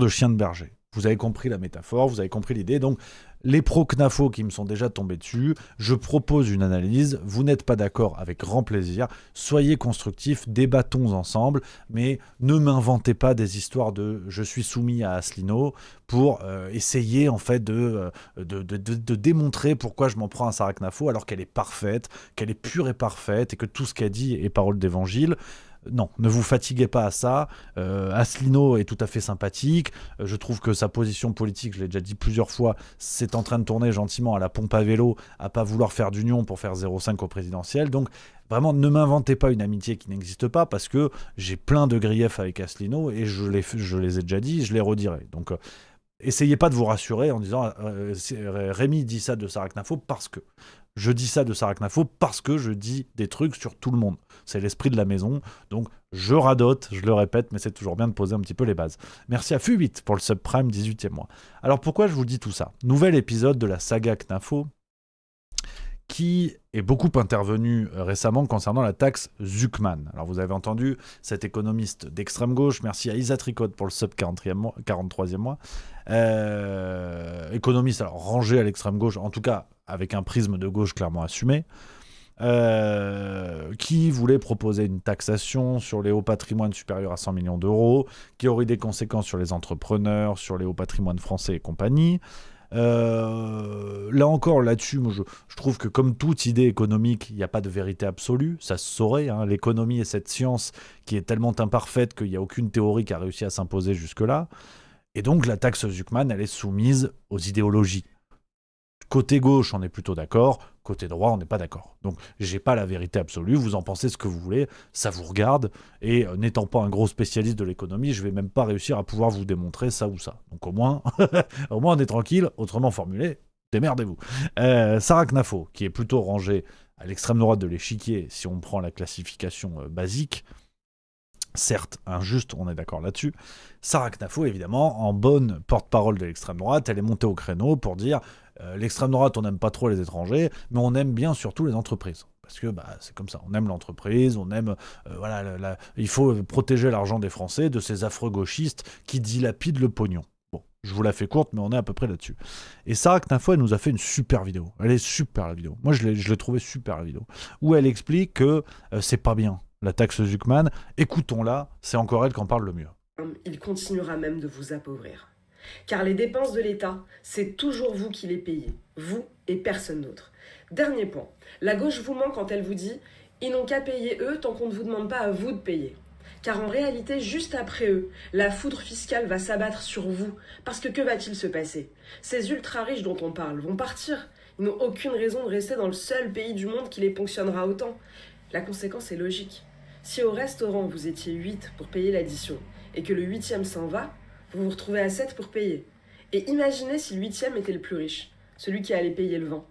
chien de berger. Vous avez compris la métaphore, vous avez compris l'idée. Donc, les pro-Knafo qui me sont déjà tombés dessus, je propose une analyse. Vous n'êtes pas d'accord, avec grand plaisir. Soyez constructifs, débattons ensemble, mais ne m'inventez pas des histoires de « je suis soumis à Asselineau » pour essayer en fait de démontrer pourquoi je m'en prends à Sarah Knafo alors qu'elle est parfaite, qu'elle est pure et parfaite et que tout ce qu'elle dit est parole d'évangile. Non, ne vous fatiguez pas à ça. Asselineau est tout à fait sympathique. Je trouve que sa position politique, je l'ai déjà dit plusieurs fois, c'est en train de tourner gentiment à la pompe à vélo, à pas vouloir faire d'union pour faire 0,5 au présidentiel. Donc, vraiment, ne m'inventez pas une amitié qui n'existe pas parce que j'ai plein de griefs avec Asselineau et je les ai déjà dit, je les redirai. Donc, essayez pas de vous rassurer en disant Rémi dit ça de Sarah Knafo parce que. Je dis ça de Sarah Knafo parce que je dis des trucs sur tout le monde. C'est l'esprit de la maison. Donc, je radote, je le répète, mais c'est toujours bien de poser un petit peu les bases. Merci à Fu8 pour le subprime 18e mois. Alors, pourquoi je vous dis tout ça ? Nouvel épisode de la saga Knafo qui est beaucoup intervenu récemment concernant la taxe Zuckman. Alors, vous avez entendu cet économiste d'extrême gauche. Merci à Isa Tricotte pour le sub 43e mois. Économiste alors, rangé à l'extrême gauche, en tout cas avec un prisme de gauche clairement assumé, qui voulait proposer une taxation sur les hauts patrimoines supérieurs à 100 millions d'euros, qui aurait des conséquences sur les entrepreneurs, sur les hauts patrimoines français et compagnie. Là encore, là-dessus, moi, je trouve que comme toute idée économique, il n'y a pas de vérité absolue, ça se saurait. L'économie est cette science qui est tellement imparfaite qu'il n'y a aucune théorie qui a réussi à s'imposer jusque-là. Et donc la taxe Zuckman, elle est soumise aux idéologies. Côté gauche, on est plutôt d'accord. Côté droit, on n'est pas d'accord. Donc, j'ai pas la vérité absolue. Vous en pensez ce que vous voulez. Ça vous regarde. Et n'étant pas un gros spécialiste de l'économie, je vais même pas réussir à pouvoir vous démontrer ça ou ça. Donc, au moins on est tranquille. Autrement formulé, démerdez-vous. Sarah Knafo, qui est plutôt rangée à l'extrême droite de l'échiquier, si on prend la classification basique, certes injuste, on est d'accord là-dessus. Sarah Knafo, évidemment, en bonne porte-parole de l'extrême droite, elle est montée au créneau pour dire l'extrême droite, on n'aime pas trop les étrangers, mais on aime bien surtout les entreprises. Parce que c'est comme ça, on aime l'entreprise, on aime... il faut protéger l'argent des Français de ces affreux gauchistes qui dilapident le pognon. Bon, je vous la fais courte, mais on est à peu près là-dessus. Et Sarah Knafo, elle nous a fait une super vidéo. Elle est super, la vidéo. Moi, je l'ai trouvée super, la vidéo. Où elle explique que c'est pas bien, la taxe Zuckman. Écoutons-la, c'est encore elle qui en parle le mieux. Il continuera même de vous appauvrir. Car les dépenses de l'État, c'est toujours vous qui les payez. Vous et personne d'autre. Dernier point. La gauche vous ment quand elle vous dit « Ils n'ont qu'à payer eux tant qu'on ne vous demande pas à vous de payer ». Car en réalité, juste après eux, la foudre fiscale va s'abattre sur vous. Parce que va-t-il se passer ? Ces ultra-riches dont on parle vont partir. Ils n'ont aucune raison de rester dans le seul pays du monde qui les ponctionnera autant. La conséquence est logique. Si au restaurant vous étiez 8 pour payer l'addition et que le 8e s'en va, vous vous retrouvez à 7 pour payer. Et imaginez si le 8e était le plus riche, celui qui allait payer le vin.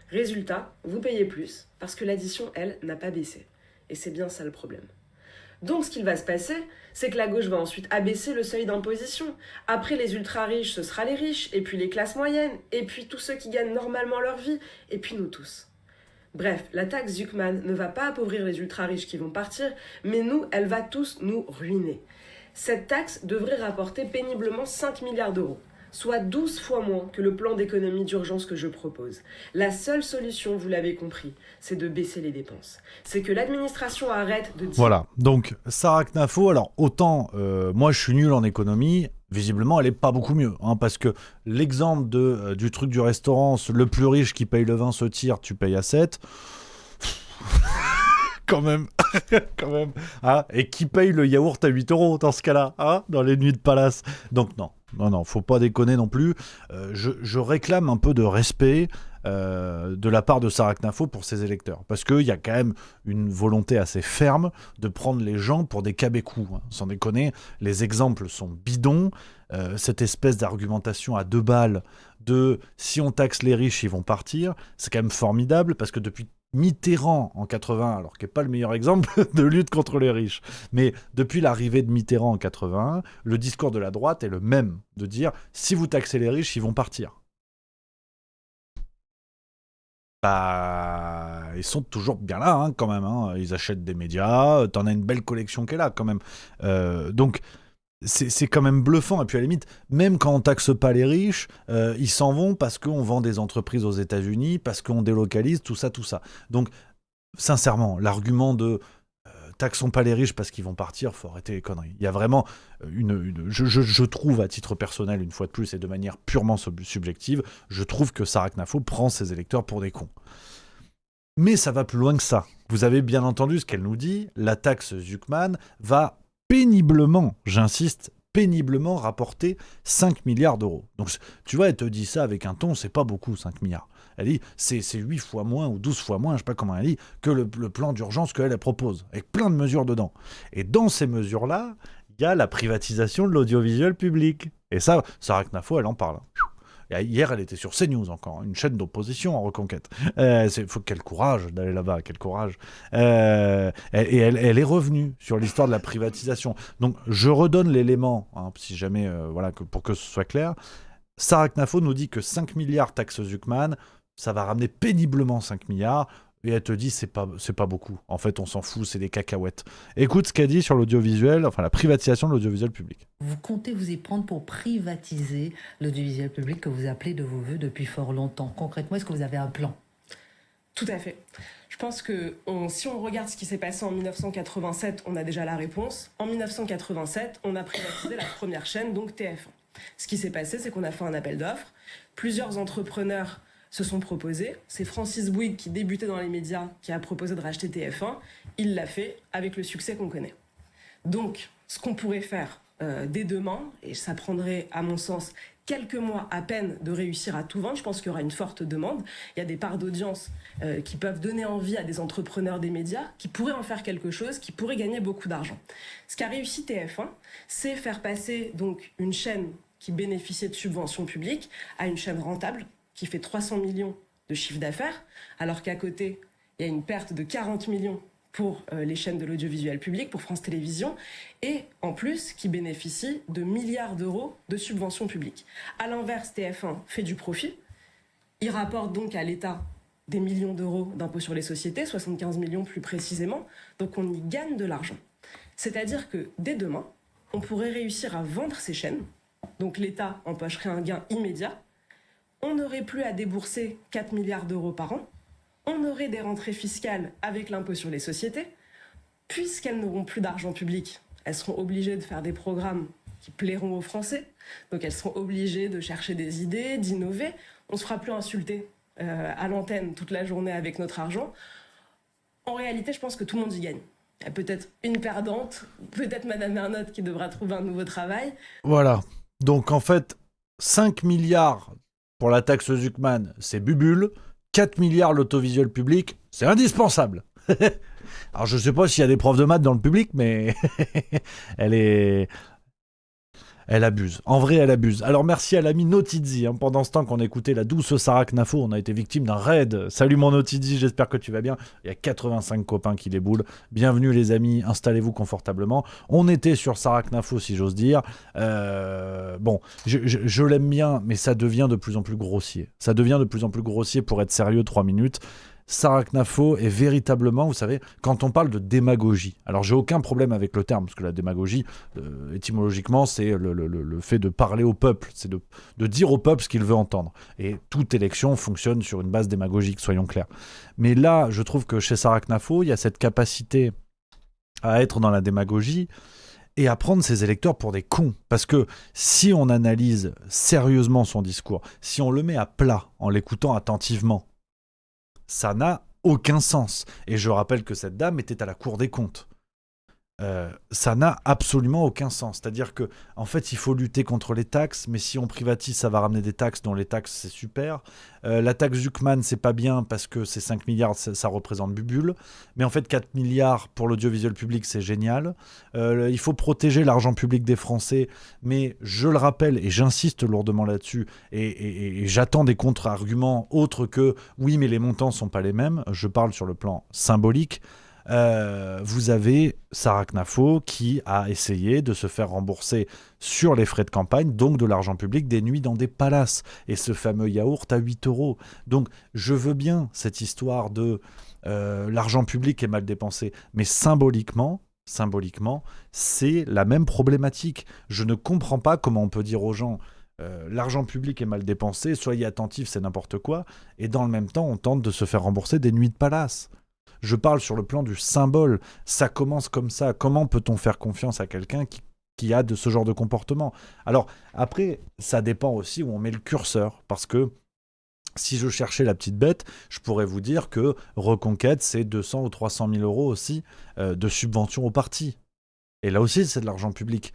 Résultat, vous payez plus parce que l'addition, elle, n'a pas baissé. Et c'est bien ça le problème. Donc ce qu'il va se passer, c'est que la gauche va ensuite abaisser le seuil d'imposition. Après les ultra-riches, ce sera les riches, et puis les classes moyennes, et puis tous ceux qui gagnent normalement leur vie, et puis nous tous. Bref, la taxe Zuckman ne va pas appauvrir les ultra-riches qui vont partir, mais nous, elle va tous nous ruiner. Cette taxe devrait rapporter péniblement 5 milliards d'euros, soit 12 fois moins que le plan d'économie d'urgence que je propose. La seule solution, vous l'avez compris, c'est de baisser les dépenses. C'est que l'administration arrête de dire... Voilà, donc Sarah Knafo, alors autant moi je suis nul en économie, visiblement elle est pas beaucoup mieux, hein, parce que l'exemple du truc du restaurant, le plus riche qui paye le vin se tire, tu payes à 7... quand même, hein, et qui paye le yaourt à 8 € dans ce cas-là, hein, dans les nuits de palace. Donc non, faut pas déconner non plus. Je réclame un peu de respect de la part de Sarah Knafo pour ses électeurs, parce qu'il y a quand même une volonté assez ferme de prendre les gens pour des cabécous, hein. Sans déconner, les exemples sont bidons. Cette espèce d'argumentation à 2 balles de si on taxe les riches, ils vont partir, c'est quand même formidable, parce que depuis Mitterrand en 80, alors qui n'est pas le meilleur exemple de lutte contre les riches, mais depuis l'arrivée de Mitterrand en 81, le discours de la droite est le même, de dire si vous taxez les riches, ils vont partir. Bah, ils sont toujours bien là, hein, quand même, hein. Ils achètent des médias, t'en as une belle collection qui est là quand même. Donc c'est quand même bluffant. Et puis à la limite, même quand on taxe pas les riches, ils s'en vont parce qu'on vend des entreprises aux États-Unis, parce qu'on délocalise, tout ça. Donc, sincèrement, l'argument de taxons pas les riches parce qu'ils vont partir, faut arrêter les conneries. Il y a vraiment je trouve, à titre personnel, une fois de plus, et de manière purement subjective, je trouve que Sarah Knafo prend ses électeurs pour des cons. Mais ça va plus loin que ça. Vous avez bien entendu ce qu'elle nous dit, la taxe Zuckman va péniblement, j'insiste, péniblement rapporter 5 milliards d'euros. Donc, tu vois, elle te dit ça avec un ton, c'est pas beaucoup, 5 milliards. Elle dit, c'est 8 fois moins ou 12 fois moins, je sais pas comment elle dit, que le plan d'urgence qu'elle propose, avec plein de mesures dedans. Et dans ces mesures-là, il y a la privatisation de l'audiovisuel public. Et ça, Sarah Knafo, elle en parle. Hier, elle était sur CNews encore, une chaîne d'opposition en reconquête. Quel courage d'aller là-bas, quel courage. Et elle est revenue sur l'histoire de la privatisation. Donc, je redonne l'élément, hein, si jamais, pour que ce soit clair. Sarah Knafo nous dit que 5 milliards taxes Zuckman, ça va ramener péniblement 5 milliards. Et elle te dit, c'est pas beaucoup. En fait, on s'en fout, c'est des cacahuètes. Écoute ce qu'elle dit sur l'audiovisuel, enfin la privatisation de l'audiovisuel public. Vous comptez vous y prendre pour privatiser l'audiovisuel public que vous appelez de vos voeux depuis fort longtemps. Concrètement, est-ce que vous avez un plan ? Tout à fait. Je pense que si on regarde ce qui s'est passé en 1987, on a déjà la réponse. En 1987, on a privatisé la première chaîne, donc TF1. Ce qui s'est passé, c'est qu'on a fait un appel d'offres. Plusieurs entrepreneurs se sont proposés. C'est Francis Bouygues, qui débutait dans les médias, qui a proposé de racheter TF1. Il l'a fait avec le succès qu'on connaît. Donc, ce qu'on pourrait faire dès demain, et ça prendrait, à mon sens, quelques mois à peine de réussir à tout vendre. Je pense qu'il y aura une forte demande. Il y a des parts d'audience qui peuvent donner envie à des entrepreneurs des médias, qui pourraient en faire quelque chose, qui pourraient gagner beaucoup d'argent. Ce qu'a réussi TF1, c'est faire passer donc une chaîne qui bénéficiait de subventions publiques à une chaîne rentable, qui fait 300 millions de chiffre d'affaires, alors qu'à côté, il y a une perte de 40 millions pour les chaînes de l'audiovisuel public, pour France Télévisions, et en plus, qui bénéficie de milliards d'euros de subventions publiques. À l'inverse, TF1 fait du profit. Il rapporte donc à l'État des millions d'euros d'impôts sur les sociétés, 75 millions plus précisément, donc on y gagne de l'argent. C'est-à-dire que dès demain, on pourrait réussir à vendre ces chaînes, donc l'État empocherait un gain immédiat, on n'aurait plus à débourser 4 milliards d'euros par an, on aurait des rentrées fiscales avec l'impôt sur les sociétés, puisqu'elles n'auront plus d'argent public, elles seront obligées de faire des programmes qui plairont aux Français, donc elles seront obligées de chercher des idées, d'innover, on ne se fera plus insulter à l'antenne toute la journée avec notre argent. En réalité, je pense que tout le monde y gagne. Il y a peut-être une perdante, peut-être Madame Ernotte qui devra trouver un nouveau travail. Voilà, donc en fait, 5 milliards pour la taxe Zuckman, c'est bubule. 4 milliards l'autovisuel public, c'est indispensable. Alors, je sais pas s'il y a des profs de maths dans le public, mais elle abuse. En vrai, elle abuse. Alors, merci à l'ami Notizzi. Pendant ce temps qu'on écoutait la douce Sarah Knafo, on a été victime d'un raid. Salut mon Notizzi, j'espère que tu vas bien. Il y a 85 copains qui déboulent. Bienvenue les amis, installez-vous confortablement. On était sur Sarah Knafo, si j'ose dire. Bon, je l'aime bien, mais ça devient de plus en plus grossier. Ça devient de plus en plus grossier pour être sérieux 3 minutes. Sarah Knafo est véritablement, vous savez, quand on parle de démagogie, alors j'ai aucun problème avec le terme, parce que la démagogie, étymologiquement, c'est le fait de parler au peuple, c'est de dire au peuple ce qu'il veut entendre. Et toute élection fonctionne sur une base démagogique, soyons clairs. Mais là, je trouve que chez Sarah Knafo, il y a cette capacité à être dans la démagogie et à prendre ses électeurs pour des cons. Parce que si on analyse sérieusement son discours, si on le met à plat en l'écoutant attentivement, ça n'a aucun sens. Et je rappelle que cette dame était à la Cour des comptes. Ça n'a absolument aucun sens. C'est-à-dire que, en fait, il faut lutter contre les taxes, mais si on privatise, ça va ramener des taxes, dont les taxes, c'est super. La taxe Zuckman, c'est pas bien parce que ces 5 milliards, ça représente bubule. Mais en fait, 4 milliards pour l'audiovisuel public, c'est génial. Il faut protéger l'argent public des Français, mais je le rappelle, et j'insiste lourdement là-dessus, et j'attends des contre-arguments autres que « oui, mais les montants sont pas les mêmes ». Je parle sur le plan symbolique. Vous avez Sarah Knafo qui a essayé de se faire rembourser sur les frais de campagne, donc de l'argent public, des nuits dans des palaces. Et ce fameux yaourt à 8 €. Donc je veux bien cette histoire de l'argent public est mal dépensé, mais symboliquement, c'est la même problématique. Je ne comprends pas comment on peut dire aux gens l'argent public est mal dépensé, soyez attentifs, c'est n'importe quoi, et dans le même temps, on tente de se faire rembourser des nuits de palace. Je parle sur le plan du symbole. Ça commence comme ça. Comment peut-on faire confiance à quelqu'un qui a de ce genre de comportement ? Alors, après, ça dépend aussi où on met le curseur. Parce que si je cherchais la petite bête, je pourrais vous dire que Reconquête, c'est 200 ou 300 000 € aussi de subventions au parti. Et là aussi, c'est de l'argent public.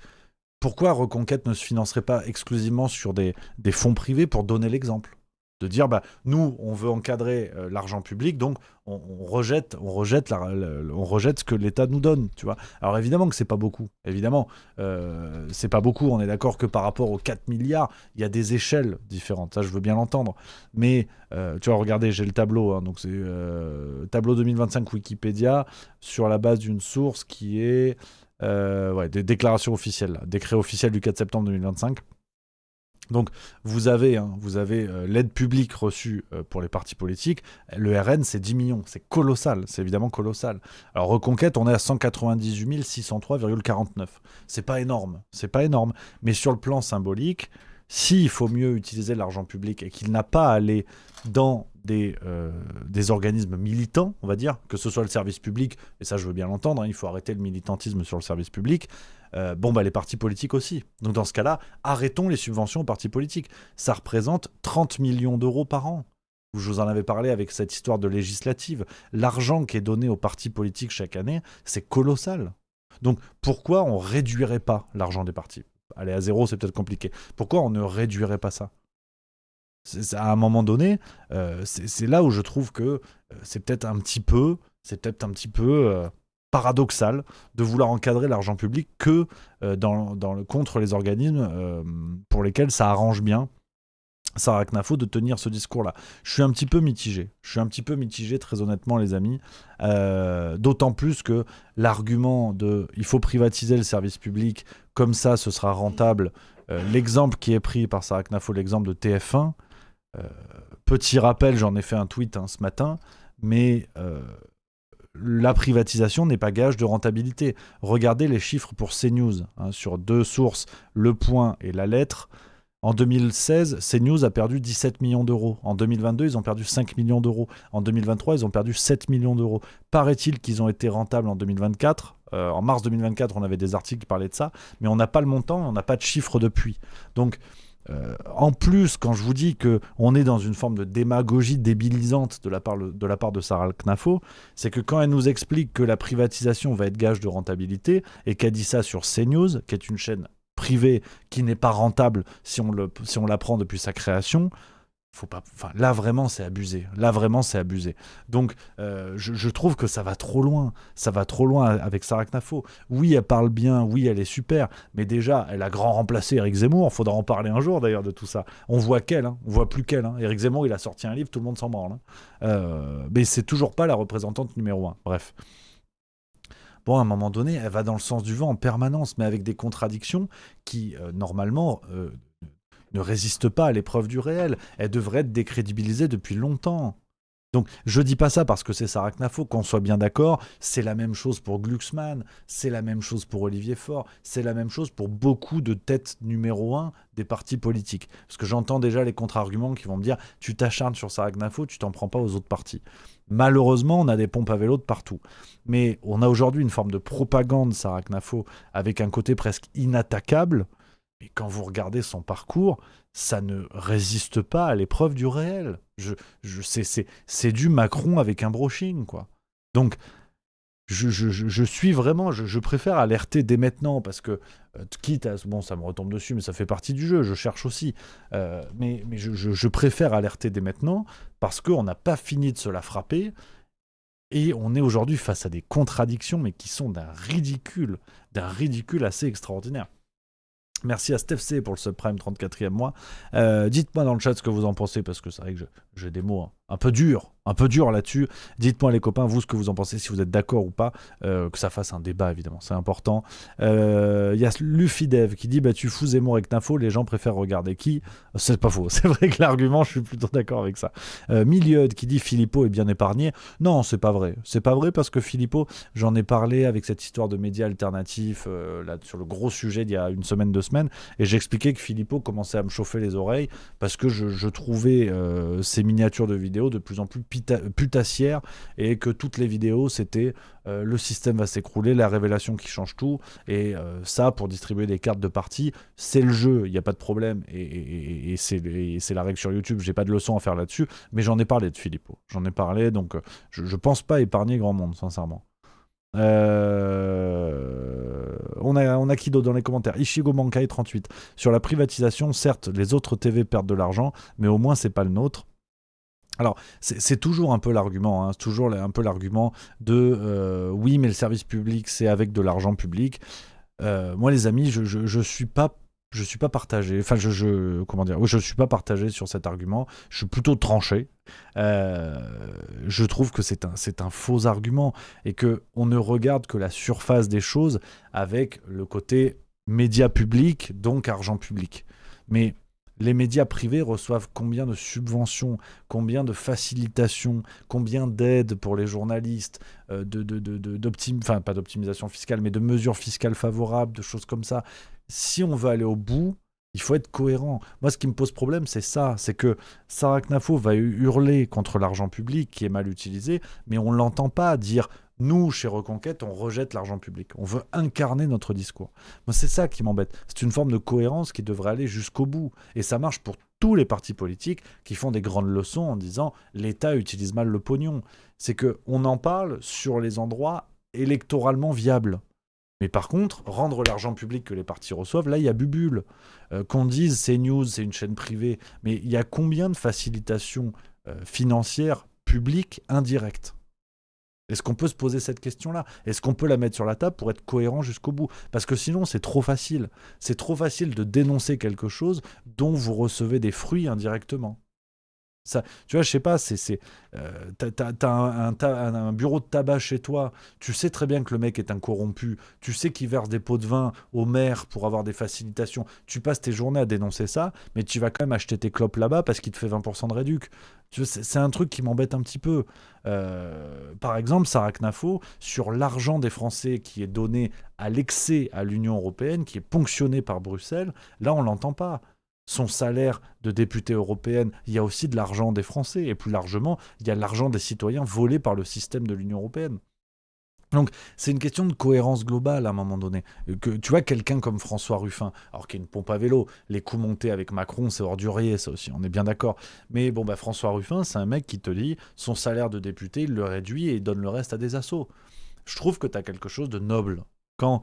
Pourquoi Reconquête ne se financerait pas exclusivement sur des fonds privés pour donner l'exemple ? De dire, nous, on veut encadrer l'argent public, donc on rejette ce que l'État nous donne, tu vois. Alors évidemment que c'est pas beaucoup, c'est pas beaucoup, on est d'accord que par rapport aux 4 milliards, il y a des échelles différentes, ça je veux bien l'entendre. Mais, tu vois, regardez, j'ai le tableau, donc c'est tableau 2025 Wikipédia, sur la base d'une source qui est des déclarations officielles, là, décret officiel du 4 septembre 2025. Donc, vous avez l'aide publique reçue pour les partis politiques. Le RN, c'est 10 millions. C'est colossal. C'est évidemment colossal. Alors, Reconquête, on est à 198 603,49. C'est pas énorme. Mais sur le plan symbolique, s'il faut mieux utiliser l'argent public et qu'il n'a pas à aller dans des organismes militants, on va dire, que ce soit le service public, et ça je veux bien l'entendre, il faut arrêter le militantisme sur le service public, les partis politiques aussi. Donc dans ce cas-là, arrêtons les subventions aux partis politiques. Ça représente 30 millions d'euros par an. Je vous en avais parlé avec cette histoire de législative. L'argent qui est donné aux partis politiques chaque année, c'est colossal. Donc pourquoi on ne réduirait pas l'argent des partis ? Aller à 0, c'est peut-être compliqué. Pourquoi on ne réduirait pas ça ? À un moment donné, c'est là où je trouve que c'est peut-être un petit peu paradoxal de vouloir encadrer l'argent public que contre les organismes pour lesquels ça arrange bien Sarah Knafo de tenir ce discours-là. Je suis un petit peu mitigé, très honnêtement, les amis. D'autant plus que l'argument de « il faut privatiser le service public, comme ça, ce sera rentable », l'exemple qui est pris par Sarah Knafo, l'exemple de TF1, petit rappel, j'en ai fait un tweet ce matin, mais la privatisation n'est pas gage de rentabilité. Regardez les chiffres pour CNews, sur 2 sources, Le Point et La Lettre. En 2016, CNews a perdu 17 millions d'euros. En 2022, ils ont perdu 5 millions d'euros. En 2023, ils ont perdu 7 millions d'euros. Paraît-il qu'ils ont été rentables en 2024. En mars 2024, on avait des articles qui parlaient de ça, mais on n'a pas le montant, on n'a pas de chiffres depuis. Donc, en plus, quand je vous dis qu'on est dans une forme de démagogie débilisante de la part de Sarah Knafo, c'est que quand elle nous explique que la privatisation va être gage de rentabilité, et qu'elle dit ça sur CNews, qui est une chaîne privée qui n'est pas rentable si on la prend depuis sa création, faut pas. Enfin, là vraiment, c'est abusé. Là vraiment, c'est abusé. Donc, je trouve que ça va trop loin. Ça va trop loin avec Sarah Knafo. Oui, elle parle bien. Oui, elle est super. Mais déjà, elle a grand remplacé Éric Zemmour. Faudra en parler un jour d'ailleurs de tout ça. On voit qu'elle. Hein. On voit plus qu'elle. Hein. Éric Zemmour, il a sorti un livre, tout le monde s'en branle. Hein. Mais c'est toujours pas la représentante numéro 1. Bref. Bon, à un moment donné, elle va dans le sens du vent en permanence, mais avec des contradictions qui, normalement, ne résistent pas à l'épreuve du réel. Elle devrait être décrédibilisée depuis longtemps. Donc, je dis pas ça parce que c'est Sarah Knafo, qu'on soit bien d'accord, c'est la même chose pour Glucksmann, c'est la même chose pour Olivier Faure, c'est la même chose pour beaucoup de têtes numéro 1 des partis politiques. Parce que j'entends déjà les contre-arguments qui vont me dire « tu t'acharnes sur Sarah Knafo, tu t'en prends pas aux autres partis ». Malheureusement, on a des pompes à vélo de partout. Mais on a aujourd'hui une forme de propagande Sarah Knafo avec un côté presque inattaquable. Mais quand vous regardez son parcours, ça ne résiste pas à l'épreuve du réel. C'est du Macron avec un brushing, quoi. Donc, je suis vraiment... Je préfère alerter dès maintenant, parce que, quitte à... Bon, ça me retombe dessus, mais ça fait partie du jeu, je cherche aussi. Mais je préfère alerter dès maintenant, parce qu'on n'a pas fini de se la frapper, et on est aujourd'hui face à des contradictions, mais qui sont d'un ridicule assez extraordinaire. Merci à Steph C pour le subprime 34e mois. Dites-moi dans le chat ce que vous en pensez, parce que c'est vrai que j'ai des mots un peu durs là-dessus. Dites-moi les copains, vous, ce que vous en pensez, si vous êtes d'accord ou pas, que ça fasse un débat, évidemment, c'est important. Y a Lufidev qui dit, tu fous Zemmour avec Knafo, les gens préfèrent regarder qui. C'est pas faux, c'est vrai que l'argument, je suis plutôt d'accord avec ça. Miliud qui dit, Philippot est bien épargné. Non, c'est pas vrai parce que Philippot, j'en ai parlé avec cette histoire de médias alternatifs, là, sur le gros sujet d'il y a une semaine, 2 semaines, et j'expliquais que Philippot commençait à me chauffer les oreilles, parce que je trouvais ces miniatures de vidéos de plus en plus putassières, et que toutes les vidéos c'était le système va s'écrouler, la révélation qui change tout, et ça pour distribuer des cartes de parti, c'est le jeu, il n'y a pas de problème, et c'est la règle sur YouTube, j'ai pas de leçon à faire là-dessus, mais j'en ai parlé de Philippot, donc je pense pas épargner grand monde, sincèrement. On a qui d'autre dans les commentaires? Ishigo Mankai 38. Sur la privatisation, certes, les autres TV perdent de l'argent, mais au moins c'est pas le nôtre. Alors, c'est toujours un peu l'argument, hein, c'est toujours un peu l'argument de oui, mais le service public, c'est avec de l'argent public. Moi, les amis, je suis pas partagé. Enfin, comment dire? Oui, je suis pas partagé sur cet argument. Je suis plutôt tranché. Je trouve que c'est un faux argument, et que on ne regarde que la surface des choses avec le côté média public, donc argent public. Mais les médias privés reçoivent combien de subventions, combien de facilitations, combien d'aides pour les journalistes, pas d'optimisation fiscale, mais de mesures fiscales favorables, de choses comme ça. Si on veut aller au bout, il faut être cohérent. Moi, ce qui me pose problème, c'est ça. C'est que Sarah Knafo va hurler contre l'argent public qui est mal utilisé, mais on ne l'entend pas dire « Nous, chez Reconquête, on rejette l'argent public. On veut incarner notre discours. » Moi, c'est ça qui m'embête. C'est une forme de cohérence qui devrait aller jusqu'au bout. Et ça marche pour tous les partis politiques qui font des grandes leçons en disant « L'État utilise mal le pognon. » C'est qu'on en parle sur les endroits électoralement viables. Mais par contre, rendre l'argent public que les partis reçoivent, là, il y a bubule. Qu'on dise CNews, c'est une chaîne privée, mais il y a combien de facilitations financières publiques indirectes? Est-ce qu'on peut se poser cette question-là? Est-ce qu'on peut la mettre sur la table pour être cohérent jusqu'au bout? Parce que sinon, c'est trop facile. C'est trop facile de dénoncer quelque chose dont vous recevez des fruits indirectement. Ça, tu vois, je sais pas, t'as un bureau de tabac chez toi, tu sais très bien que le mec est un corrompu, tu sais qu'il verse des pots de vin au maire pour avoir des facilitations, tu passes tes journées à dénoncer ça, mais tu vas quand même acheter tes clopes là-bas parce qu'il te fait 20% de réduc. Tu vois, c'est un truc qui m'embête un petit peu. Par exemple, Sarah Knafo, sur l'argent des Français qui est donné à l'excès à l'Union européenne, qui est ponctionné par Bruxelles, là on l'entend pas. Son salaire de députée européenne, il y a aussi de l'argent des Français, et plus largement, il y a l'argent des citoyens volé par le système de l'Union européenne. Donc, c'est une question de cohérence globale à un moment donné. Que, tu vois, quelqu'un comme François Ruffin, alors qu'il y a une pompe à vélo, les coups montés avec Macron, c'est ordurier, ça aussi, on est bien d'accord. Mais bon, François Ruffin, c'est un mec qui te dit, son salaire de député, il le réduit et il donne le reste à des assos. Je trouve que tu as quelque chose de noble. Quand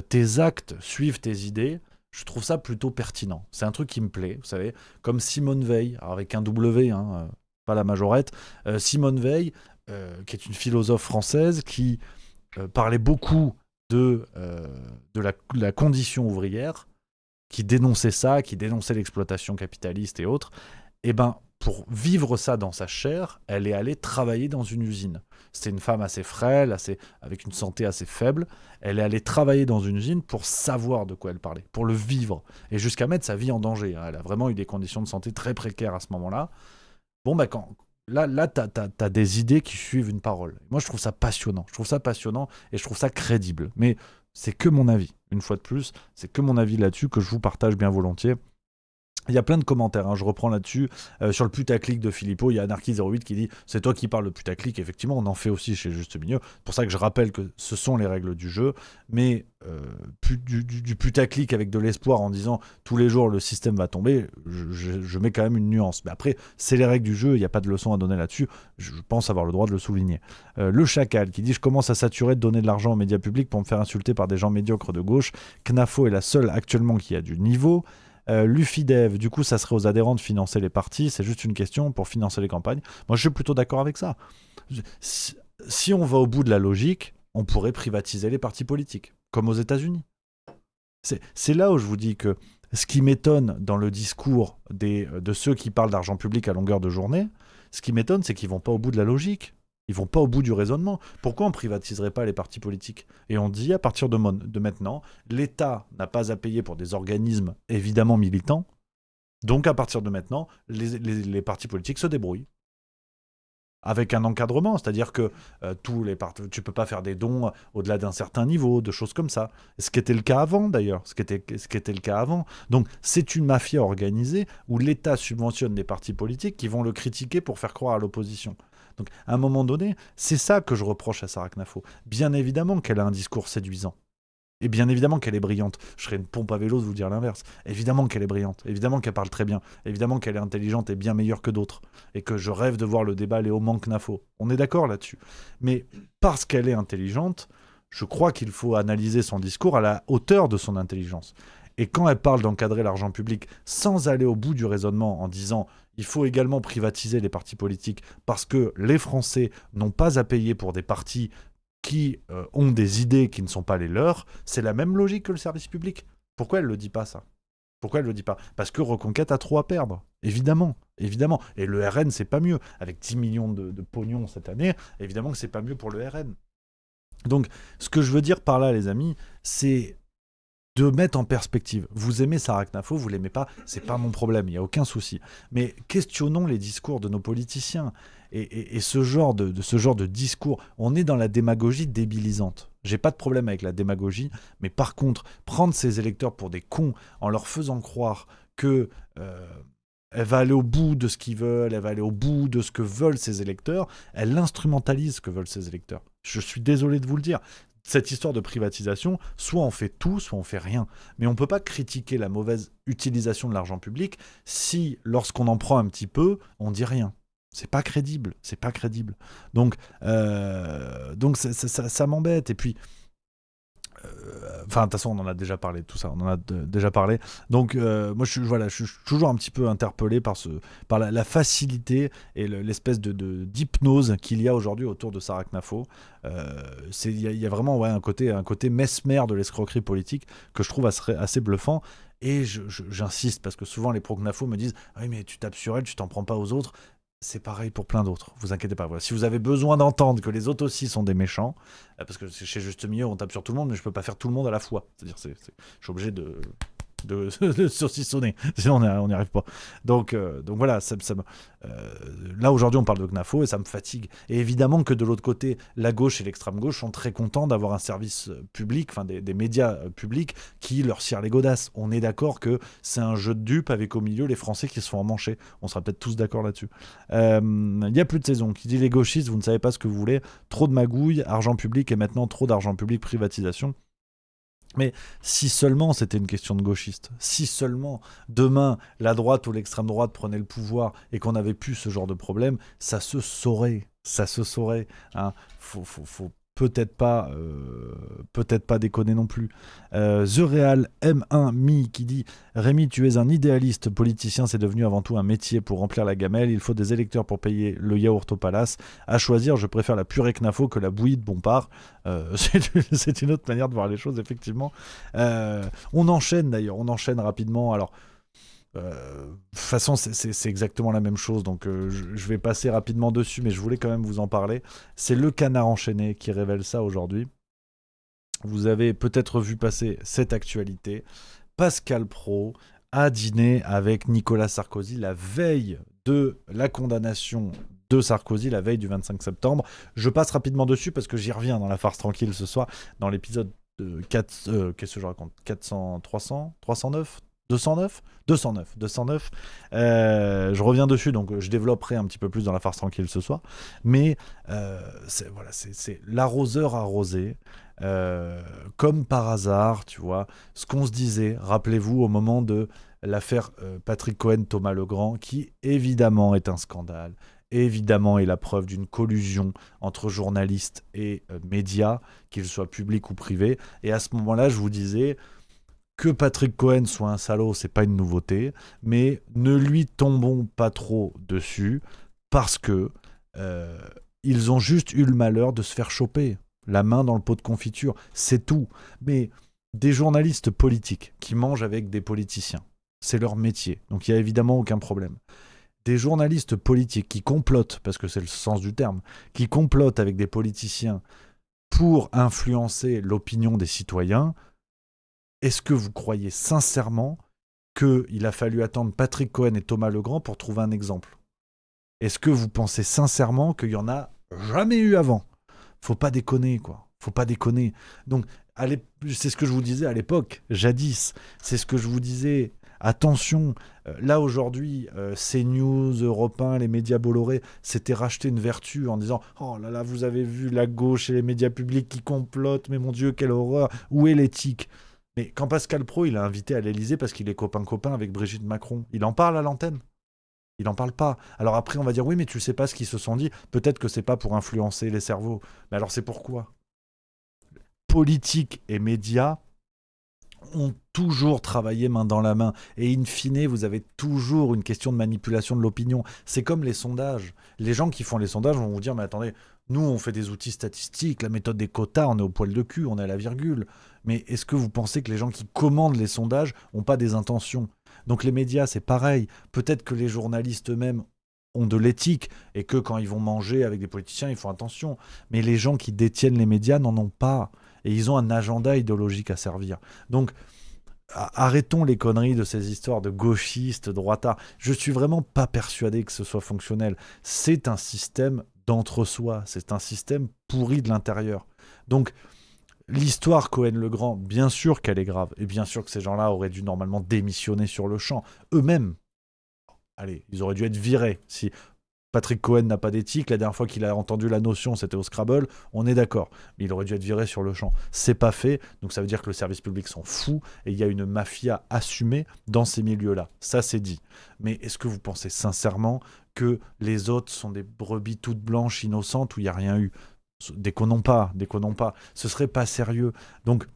tes actes suivent tes idées, je trouve ça plutôt pertinent. C'est un truc qui me plaît, vous savez, comme Simone Veil, alors avec un W, pas la majorette, Simone Veil, qui est une philosophe française qui parlait beaucoup de la condition ouvrière, qui dénonçait ça, qui dénonçait l'exploitation capitaliste et autres. Et ben, pour vivre ça dans sa chair, elle est allée travailler dans une usine. C'était une femme assez frêle, avec une santé assez faible. Elle est allée travailler dans une usine pour savoir de quoi elle parlait, pour le vivre, et jusqu'à mettre sa vie en danger. Elle a vraiment eu des conditions de santé très précaires à ce moment-là. Bon, bah, là t'as des idées qui suivent une parole. Moi, je trouve ça passionnant. Et je trouve ça crédible. Mais c'est que mon avis. Une fois de plus, c'est que mon avis là-dessus que je vous partage bien volontiers. Il y a plein de commentaires, je reprends là-dessus. Sur le putaclic de Philippot, il y a Anarchy08 qui dit « C'est toi qui parles de putaclic ». Effectivement, on en fait aussi chez Juste Milieu. C'est pour ça que je rappelle que ce sont les règles du jeu. Mais du putaclic avec de l'espoir en disant « Tous les jours, le système va tomber », je mets quand même une nuance. Mais après, c'est les règles du jeu, il n'y a pas de leçon à donner là-dessus. Je pense avoir le droit de le souligner. Le Chacal qui dit « Je commence à saturer de donner de l'argent aux médias publics pour me faire insulter par des gens médiocres de gauche. Knafo est la seule actuellement qui a du niveau. » Lufidev, du coup, ça serait aux adhérents de financer les partis, c'est juste une question pour financer les campagnes. Moi, je suis plutôt d'accord avec ça. Si on va au bout de la logique, on pourrait privatiser les partis politiques, comme aux États-Unis. C'est là où je vous dis que ce qui m'étonne dans le discours de ceux qui parlent d'argent public à longueur de journée, ce qui m'étonne, c'est qu'ils vont pas au bout de la logique. Ils vont pas au bout du raisonnement. Pourquoi on privatiserait pas les partis politiques ? Et on dit à partir de maintenant, l'État n'a pas à payer pour des organismes évidemment militants. Donc à partir de maintenant, les partis politiques se débrouillent. Avec un encadrement, c'est-à-dire que tu peux pas faire des dons au-delà d'un certain niveau, de choses comme ça. Ce qui était le cas avant d'ailleurs, ce qui était le cas avant. Donc c'est une mafia organisée où l'État subventionne des partis politiques qui vont le critiquer pour faire croire à l'opposition. Donc, à un moment donné, c'est ça que je reproche à Sarah Knafo. Bien évidemment qu'elle a un discours séduisant. Et bien évidemment qu'elle est brillante. Je serais une pompe à vélo de vous dire l'inverse. Évidemment qu'elle est brillante. Évidemment qu'elle parle très bien. Évidemment qu'elle est intelligente et bien meilleure que d'autres. Et que je rêve de voir le débat Léo Knafo. On est d'accord là-dessus. Mais parce qu'elle est intelligente, je crois qu'il faut analyser son discours à la hauteur de son intelligence. Et quand elle parle d'encadrer l'argent public sans aller au bout du raisonnement en disant il faut également privatiser les partis politiques parce que les Français n'ont pas à payer pour des partis qui ont des idées qui ne sont pas les leurs, c'est la même logique que le service public. Pourquoi elle ne le dit pas, ça ? Pourquoi elle ne le dit pas ? Parce que Reconquête a trop à perdre. Évidemment. Et le RN, c'est pas mieux. Avec 10 millions de pognon cette année, évidemment que c'est pas mieux pour le RN. Donc, ce que je veux dire par là, les amis, c'est de mettre en perspective. Vous aimez Sarah Knafo, vous l'aimez pas, c'est pas mon problème, il n'y a aucun souci. Mais questionnons les discours de nos politiciens. Et ce genre de discours, on est dans la démagogie débilisante. J'ai pas de problème avec la démagogie, mais par contre, prendre ces électeurs pour des cons en leur faisant croire que elle va aller au bout de ce qu'ils veulent, elle va aller au bout de ce que veulent ses électeurs, elle instrumentalise ce que veulent ses électeurs. Je suis désolé de vous le dire. Cette histoire de privatisation, soit on fait tout, soit on fait rien. Mais on ne peut pas critiquer la mauvaise utilisation de l'argent public si, lorsqu'on en prend un petit peu, on dit rien. C'est pas crédible. Donc ça m'embête. Et puis, de toute façon, on en a déjà parlé de tout ça. Donc, moi, je suis toujours un petit peu interpellé par la facilité et l'espèce d'hypnose qu'il y a aujourd'hui autour de Sarah Knafo. Il y a vraiment un côté mesmer de l'escroquerie politique que je trouve assez bluffant. Et j'insiste, parce que souvent, les pro-Knafo me disent « Oui, mais tu tapes sur elle, tu t'en prends pas aux autres ». C'est pareil pour plein d'autres, vous inquiétez pas. Voilà. Si vous avez besoin d'entendre que les autres aussi sont des méchants, parce que chez Juste Milieu, on tape sur tout le monde, mais je peux pas faire tout le monde à la fois. C'est-à-dire, je suis obligé de saucissonner, sinon on n'y arrive pas. Donc voilà, là aujourd'hui on parle de Knafo et ça me fatigue. Et évidemment que de l'autre côté, la gauche et l'extrême gauche sont très contents d'avoir un service public, enfin des médias publics qui leur cirent les godasses. On est d'accord que c'est un jeu de dupes avec au milieu les Français qui se font emmancher. On sera peut-être tous d'accord là-dessus. Il y a plus de saison qui dit les gauchistes, vous ne savez pas ce que vous voulez, trop de magouilles, argent public et maintenant trop d'argent public, privatisation. Mais si seulement c'était une question de gauchistes, si seulement demain la droite ou l'extrême droite prenait le pouvoir et qu'on n'avait plus ce genre de problème, ça se saurait. Hein. Faut peut-être pas déconner non plus. The Real M1 Mi qui dit « Rémi, tu es un idéaliste politicien, c'est devenu avant tout un métier pour remplir la gamelle. Il faut des électeurs pour payer le yaourt au palace. À choisir, je préfère la purée Knafo que la bouillie de Bompard. » C'est une autre manière de voir les choses, effectivement. On enchaîne rapidement. Alors, de toute façon, c'est exactement la même chose, donc je vais passer rapidement dessus, mais je voulais quand même vous en parler. C'est le Canard enchaîné qui révèle ça aujourd'hui. Vous avez peut-être vu passer cette actualité. Pascal Praud a dîné avec Nicolas Sarkozy la veille de la condamnation de Sarkozy, la veille du 25 septembre. Je passe rapidement dessus parce que j'y reviens dans la farce tranquille ce soir, dans l'épisode 4, qu'est-ce que je raconte, 400, 300, 309 209. Je reviens dessus, donc je développerai un petit peu plus dans la farce tranquille ce soir. Mais c'est l'arroseur arrosé. Comme par hasard, tu vois, ce qu'on se disait, rappelez-vous, au moment de l'affaire Patrick Cohen, Thomas Legrand, qui évidemment est un scandale, évidemment est la preuve d'une collusion entre journalistes et médias, qu'ils soient publics ou privés. Et à ce moment-là, je vous disais... Que Patrick Cohen soit un salaud, c'est pas une nouveauté, mais ne lui tombons pas trop dessus parce que ils ont juste eu le malheur de se faire choper la main dans le pot de confiture, c'est tout. Mais des journalistes politiques qui mangent avec des politiciens, c'est leur métier, donc il y a évidemment aucun problème. Des journalistes politiques qui complotent, parce que c'est le sens du terme, qui complotent avec des politiciens pour influencer l'opinion des citoyens. Est-ce que vous croyez sincèrement qu'il a fallu attendre Patrick Cohen et Thomas Legrand pour trouver un exemple ? Est-ce que vous pensez sincèrement qu'il y en a jamais eu avant ? Faut pas déconner, quoi. Faut pas déconner. Donc, c'est ce que je vous disais à l'époque, jadis. C'est ce que je vous disais. Attention, là aujourd'hui, CNews, Europe 1, les médias Bolloré s'étaient racheté une vertu en disant « Oh là là, vous avez vu la gauche et les médias publics qui complotent, mais mon Dieu, quelle horreur, où est l'éthique ?» Mais quand Pascal Praud, il a invité à l'Élysée parce qu'il est copain-copain avec Brigitte Macron, il en parle à l'antenne ? Il n'en parle pas. Alors après, on va dire, oui, mais tu sais pas ce qu'ils se sont dit. Peut-être que c'est pas pour influencer les cerveaux. Mais alors c'est pourquoi ? Politique et médias ont toujours travaillé main dans la main. Et in fine, vous avez toujours une question de manipulation de l'opinion. C'est comme les sondages. Les gens qui font les sondages vont vous dire, mais attendez, nous, on fait des outils statistiques, la méthode des quotas, on est au poil de cul, on est à la virgule. Mais est-ce que vous pensez que les gens qui commandent les sondages n'ont pas des intentions ? Donc les médias, c'est pareil. Peut-être que les journalistes eux-mêmes ont de l'éthique et que quand ils vont manger avec des politiciens, ils font attention. Mais les gens qui détiennent les médias n'en ont pas. Et ils ont un agenda idéologique à servir. Donc, arrêtons les conneries de ces histoires de gauchistes, droitards. Je suis vraiment pas persuadé que ce soit fonctionnel. C'est un système d'entre-soi. C'est un système pourri de l'intérieur. Donc, l'histoire Cohen-Legrand, bien sûr qu'elle est grave. Et bien sûr que ces gens-là auraient dû normalement démissionner sur le champ. Eux-mêmes. Allez, ils auraient dû être virés. Si Patrick Cohen n'a pas d'éthique, la dernière fois qu'il a entendu la notion, c'était au Scrabble, on est d'accord. Mais il aurait dû être viré sur le champ. C'est pas fait, donc ça veut dire que le service public s'en fout et il y a une mafia assumée dans ces milieux-là. Ça, c'est dit. Mais est-ce que vous pensez sincèrement que les autres sont des brebis toutes blanches, innocentes, où il n'y a rien eu ? Déconnons pas. Ce serait pas sérieux. Donc,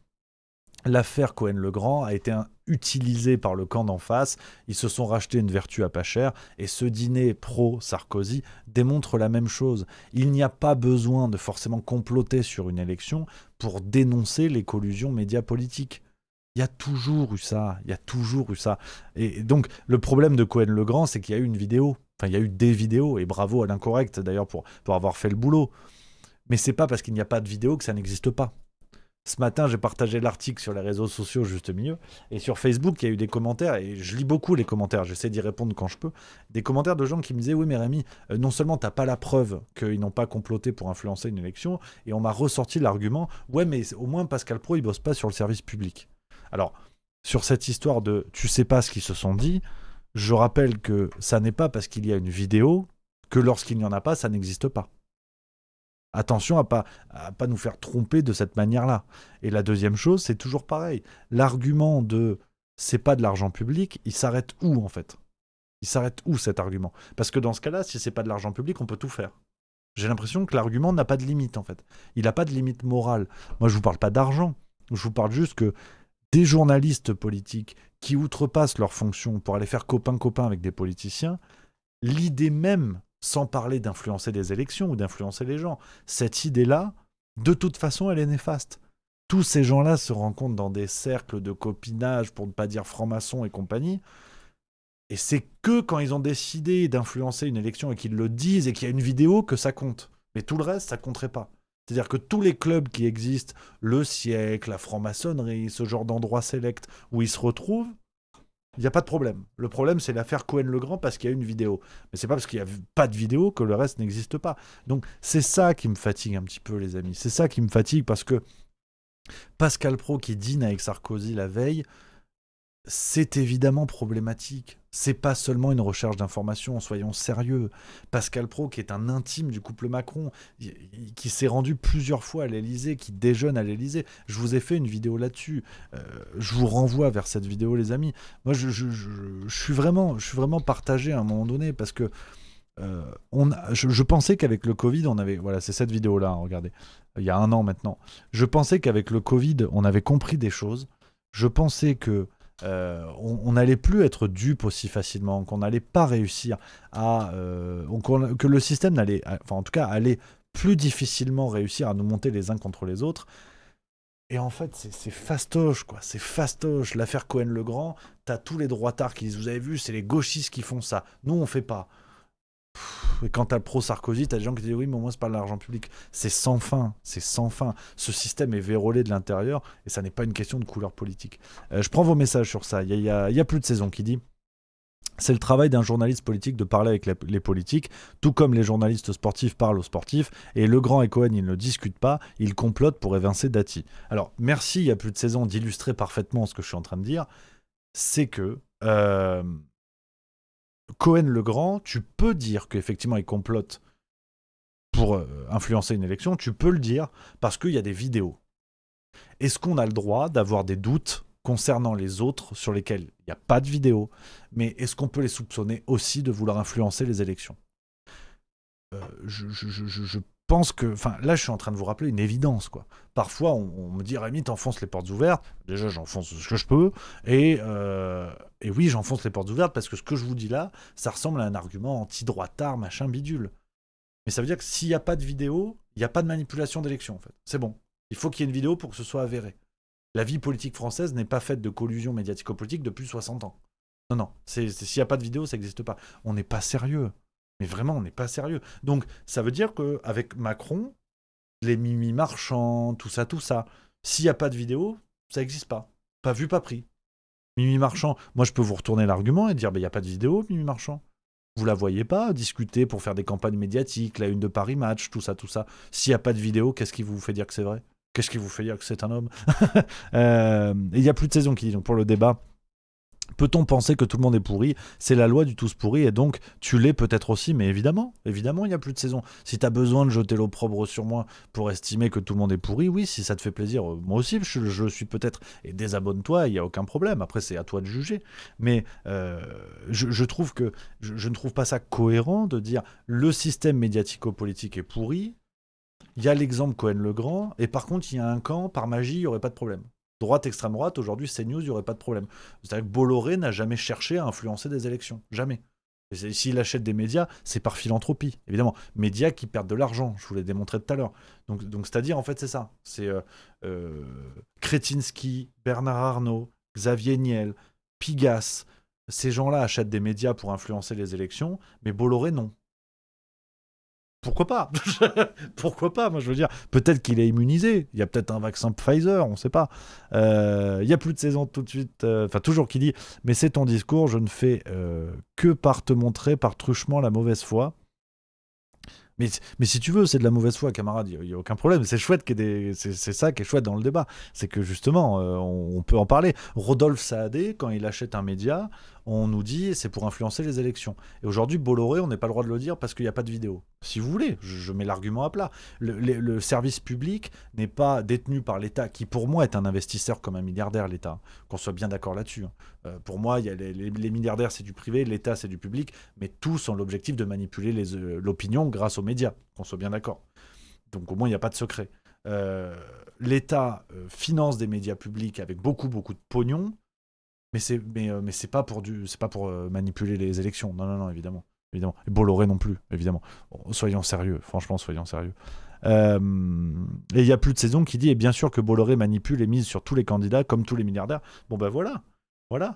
l'affaire Cohen-Legrand a été utilisée par le camp d'en face. Ils se sont rachetés une vertu à pas cher. Et ce dîner pro-Sarkozy démontre la même chose. Il n'y a pas besoin de forcément comploter sur une élection pour dénoncer les collusions médias politiques. Il y a toujours eu ça. Et donc, le problème de Cohen-Legrand, c'est qu'il y a eu une vidéo. Enfin, il y a eu des vidéos. Et bravo à l'incorrect, d'ailleurs, pour avoir fait le boulot. Mais c'est pas parce qu'il n'y a pas de vidéo que ça n'existe pas. Ce matin, j'ai partagé l'article sur les réseaux sociaux juste mieux. Et sur Facebook, il y a eu des commentaires. Et je lis beaucoup les commentaires. J'essaie d'y répondre quand je peux. Des commentaires de gens qui me disaient « Oui, mais Rémi, non seulement t'as pas la preuve qu'ils n'ont pas comploté pour influencer une élection, et on m'a ressorti l'argument « Ouais, mais au moins Pascal Praud, il bosse pas sur le service public. » Alors, sur cette histoire de « Tu sais pas ce qu'ils se sont dit », je rappelle que ça n'est pas parce qu'il y a une vidéo que lorsqu'il n'y en a pas, ça n'existe pas. Attention à pas nous faire tromper de cette manière-là. Et la deuxième chose, c'est toujours pareil. L'argument de « c'est pas de l'argent public », il s'arrête où en fait ? Il s'arrête où cet argument ? Parce que dans ce cas-là, si c'est pas de l'argent public, on peut tout faire. J'ai l'impression que l'argument n'a pas de limite, en fait. Il n'a pas de limite morale. Moi, je vous parle pas d'argent. Je vous parle juste que des journalistes politiques qui outrepassent leurs fonctions pour aller faire copain-copain avec des politiciens, l'idée même, sans parler d'influencer des élections ou d'influencer les gens, cette idée-là, de toute façon, elle est néfaste. Tous ces gens-là se rencontrent dans des cercles de copinage, pour ne pas dire francs-maçons et compagnie, et c'est que quand ils ont décidé d'influencer une élection et qu'ils le disent et qu'il y a une vidéo que ça compte. Mais tout le reste, ça compterait pas. C'est-à-dire que tous les clubs qui existent, le siècle, la franc-maçonnerie, ce genre d'endroits sélects où ils se retrouvent, il n'y a pas de problème. Le problème, c'est l'affaire Cohen-Legrand parce qu'il y a une vidéo. Mais c'est pas parce qu'il n'y a pas de vidéo que le reste n'existe pas. Donc c'est ça qui me fatigue un petit peu, les amis. C'est ça qui me fatigue parce que Pascal Praud qui dîne avec Sarkozy la veille, c'est évidemment problématique. C'est pas seulement une recherche d'information, soyons sérieux. Pascal Praud, qui est un intime du couple Macron, qui s'est rendu plusieurs fois à l'Élysée, qui déjeune à l'Élysée. Je vous ai fait une vidéo là-dessus. Je vous renvoie vers cette vidéo, les amis. Moi, je suis vraiment partagé à un moment donné, parce que je pensais qu'avec le Covid, on avait... Voilà, c'est cette vidéo-là, hein, regardez. Il y a 1 an maintenant. Je pensais qu'avec le Covid, on avait compris des choses. Je pensais que on n'allait plus être dupe aussi facilement, qu'on n'allait pas réussir que le système n'allait, enfin en tout cas, allait plus difficilement réussir à nous monter les uns contre les autres. Et en fait, c'est fastoche, quoi. C'est fastoche. L'affaire Cohen-Legrand, t'as tous les droitards qui disent, vous avez vu, c'est les gauchistes qui font ça. Nous, on fait pas. Et quand t'as le pro-Sarkozy, t'as des gens qui disent oui, mais au moins c'est pas de l'argent public. C'est sans fin, c'est sans fin. Ce système est vérolé de l'intérieur et ça n'est pas une question de couleur politique. Je prends vos messages sur ça. Il y a plus de saison qui dit c'est le travail d'un journaliste politique de parler avec les politiques, tout comme les journalistes sportifs parlent aux sportifs, et Legrand et Cohen, ils ne discutent pas, ils complotent pour évincer Dati. Alors, merci, il y a plus de saison d'illustrer parfaitement ce que je suis en train de dire, c'est que Cohen-Legrand, tu peux dire qu'effectivement il complote pour influencer une élection, tu peux le dire parce qu'il y a des vidéos. Est-ce qu'on a le droit d'avoir des doutes concernant les autres sur lesquels il n'y a pas de vidéo, mais est-ce qu'on peut les soupçonner aussi de vouloir influencer les élections ? Je pense que... Enfin, là, je suis en train de vous rappeler une évidence, quoi. Parfois, on me dit « Rémi, t'enfonces les portes ouvertes. » Déjà, j'enfonce ce que je peux. Et oui, j'enfonce les portes ouvertes parce que ce que je vous dis là, ça ressemble à un argument anti-droitard, machin, bidule. Mais ça veut dire que s'il n'y a pas de vidéo, il n'y a pas de manipulation d'élection, en fait. C'est bon. Il faut qu'il y ait une vidéo pour que ce soit avéré. La vie politique française n'est pas faite de collusion médiatico-politique depuis 60 ans. Non. S'il n'y a pas de vidéo, ça n'existe pas. On n'est pas sérieux. Mais vraiment, on n'est pas sérieux. Donc, ça veut dire qu'avec Macron, les mimi marchands, tout ça, s'il n'y a pas de vidéo, ça n'existe pas. Pas vu, pas pris. Mimi marchand, moi, je peux vous retourner l'argument et dire, il n'y a pas de vidéo, Mimi marchand. Vous la voyez pas discuter pour faire des campagnes médiatiques, la une de Paris Match, tout ça. S'il n'y a pas de vidéo, qu'est-ce qui vous fait dire que c'est vrai ? Qu'est-ce qui vous fait dire que c'est un homme ? Il n'y a plus de saison qui dit, donc pour le débat, peut-on penser que tout le monde est pourri ? C'est la loi du tous pourri, et donc tu l'es peut-être aussi, mais évidemment, il n'y a plus de saison. Si tu as besoin de jeter l'opprobre sur moi pour estimer que tout le monde est pourri, oui, si ça te fait plaisir, moi aussi je le suis peut-être, et désabonne-toi, il n'y a aucun problème, après c'est à toi de juger. Mais je trouve que je ne trouve pas ça cohérent de dire le système médiatico-politique est pourri, il y a l'exemple Cohen-Legrand, et par contre il y a un camp, par magie, il n'y aurait pas de problème. Droite, extrême droite, aujourd'hui CNews, il n'y aurait pas de problème. C'est-à-dire que Bolloré n'a jamais cherché à influencer des élections. Jamais. Et s'il achète des médias, c'est par philanthropie, évidemment. Médias qui perdent de l'argent, je vous l'ai démontré tout à l'heure. Donc c'est-à-dire, en fait, c'est ça. C'est Kretinsky, Bernard Arnault, Xavier Niel, Pigasse. Ces gens-là achètent des médias pour influencer les élections, mais Bolloré, non. Pourquoi pas ? Pourquoi pas ? Moi, je veux dire, peut-être qu'il est immunisé. Il y a peut-être un vaccin Pfizer, on ne sait pas. Il y a plus de saison tout de suite. Toujours qui dit, mais c'est ton discours, je ne fais que par te montrer par truchement la mauvaise foi. Mais si tu veux, c'est de la mauvaise foi, camarade, il n'y a aucun problème. C'est chouette c'est ça qui est chouette dans le débat. C'est que justement, on peut en parler. Rodolphe Saadé, quand il achète un média, on nous dit c'est pour influencer les élections. Et aujourd'hui, Bolloré, on n'est pas le droit de le dire parce qu'il n'y a pas de vidéo. Si vous voulez, je mets l'argument à plat. Le service public n'est pas détenu par l'État, qui pour moi est un investisseur comme un milliardaire, l'État. Qu'on soit bien d'accord là-dessus. Pour moi, il y a les milliardaires, c'est du privé, l'État, c'est du public, mais tous ont l'objectif de manipuler l'opinion grâce aux médias. Qu'on soit bien d'accord. Donc au moins, il n'y a pas de secret. L'État finance des médias publics avec beaucoup de pognon, mais c'est pas pour manipuler les élections. Non, évidemment. Et Bolloré non plus, évidemment. Soyons sérieux, franchement, soyons sérieux. Et il y a Plus de Saison qui dit, et bien sûr que Bolloré manipule et mise sur tous les candidats, comme tous les milliardaires. Bon ben voilà,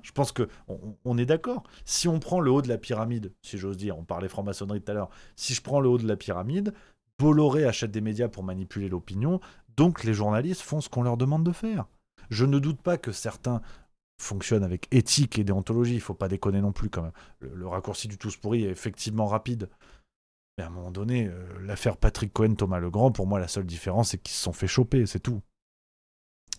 je pense qu'on est d'accord. Si on prend le haut de la pyramide, si j'ose dire, on parlait franc-maçonnerie tout à l'heure, si je prends le haut de la pyramide, Bolloré achète des médias pour manipuler l'opinion, donc les journalistes font ce qu'on leur demande de faire. Je ne doute pas que certains fonctionnent avec éthique et déontologie, il ne faut pas déconner non plus quand même. Le raccourci du tous pourri est effectivement rapide. Mais à un moment donné, l'affaire Patrick Cohen, Thomas Legrand, pour moi la seule différence c'est qu'ils se sont fait choper, c'est tout.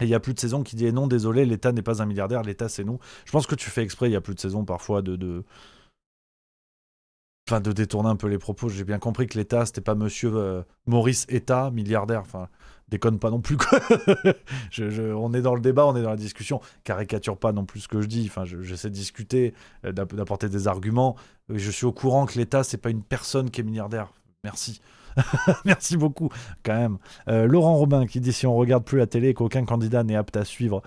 Et il y a Plus de Saison qui dit non, désolé, l'État n'est pas un milliardaire, l'État c'est nous. Je pense que tu fais exprès, il y a Plus de Saison parfois de détourner un peu les propos. J'ai bien compris que l'État, c'était pas monsieur Maurice État, milliardaire. Enfin, déconne pas non plus, quoi. On est dans le débat, on est dans la discussion. Caricature pas non plus ce que je dis. Enfin, j'essaie de discuter, d'apporter des arguments. Je suis au courant que l'État, c'est pas une personne qui est milliardaire. Merci. Merci beaucoup, quand même. Laurent Robin qui dit si on regarde plus la télé et qu'aucun candidat n'est apte à suivre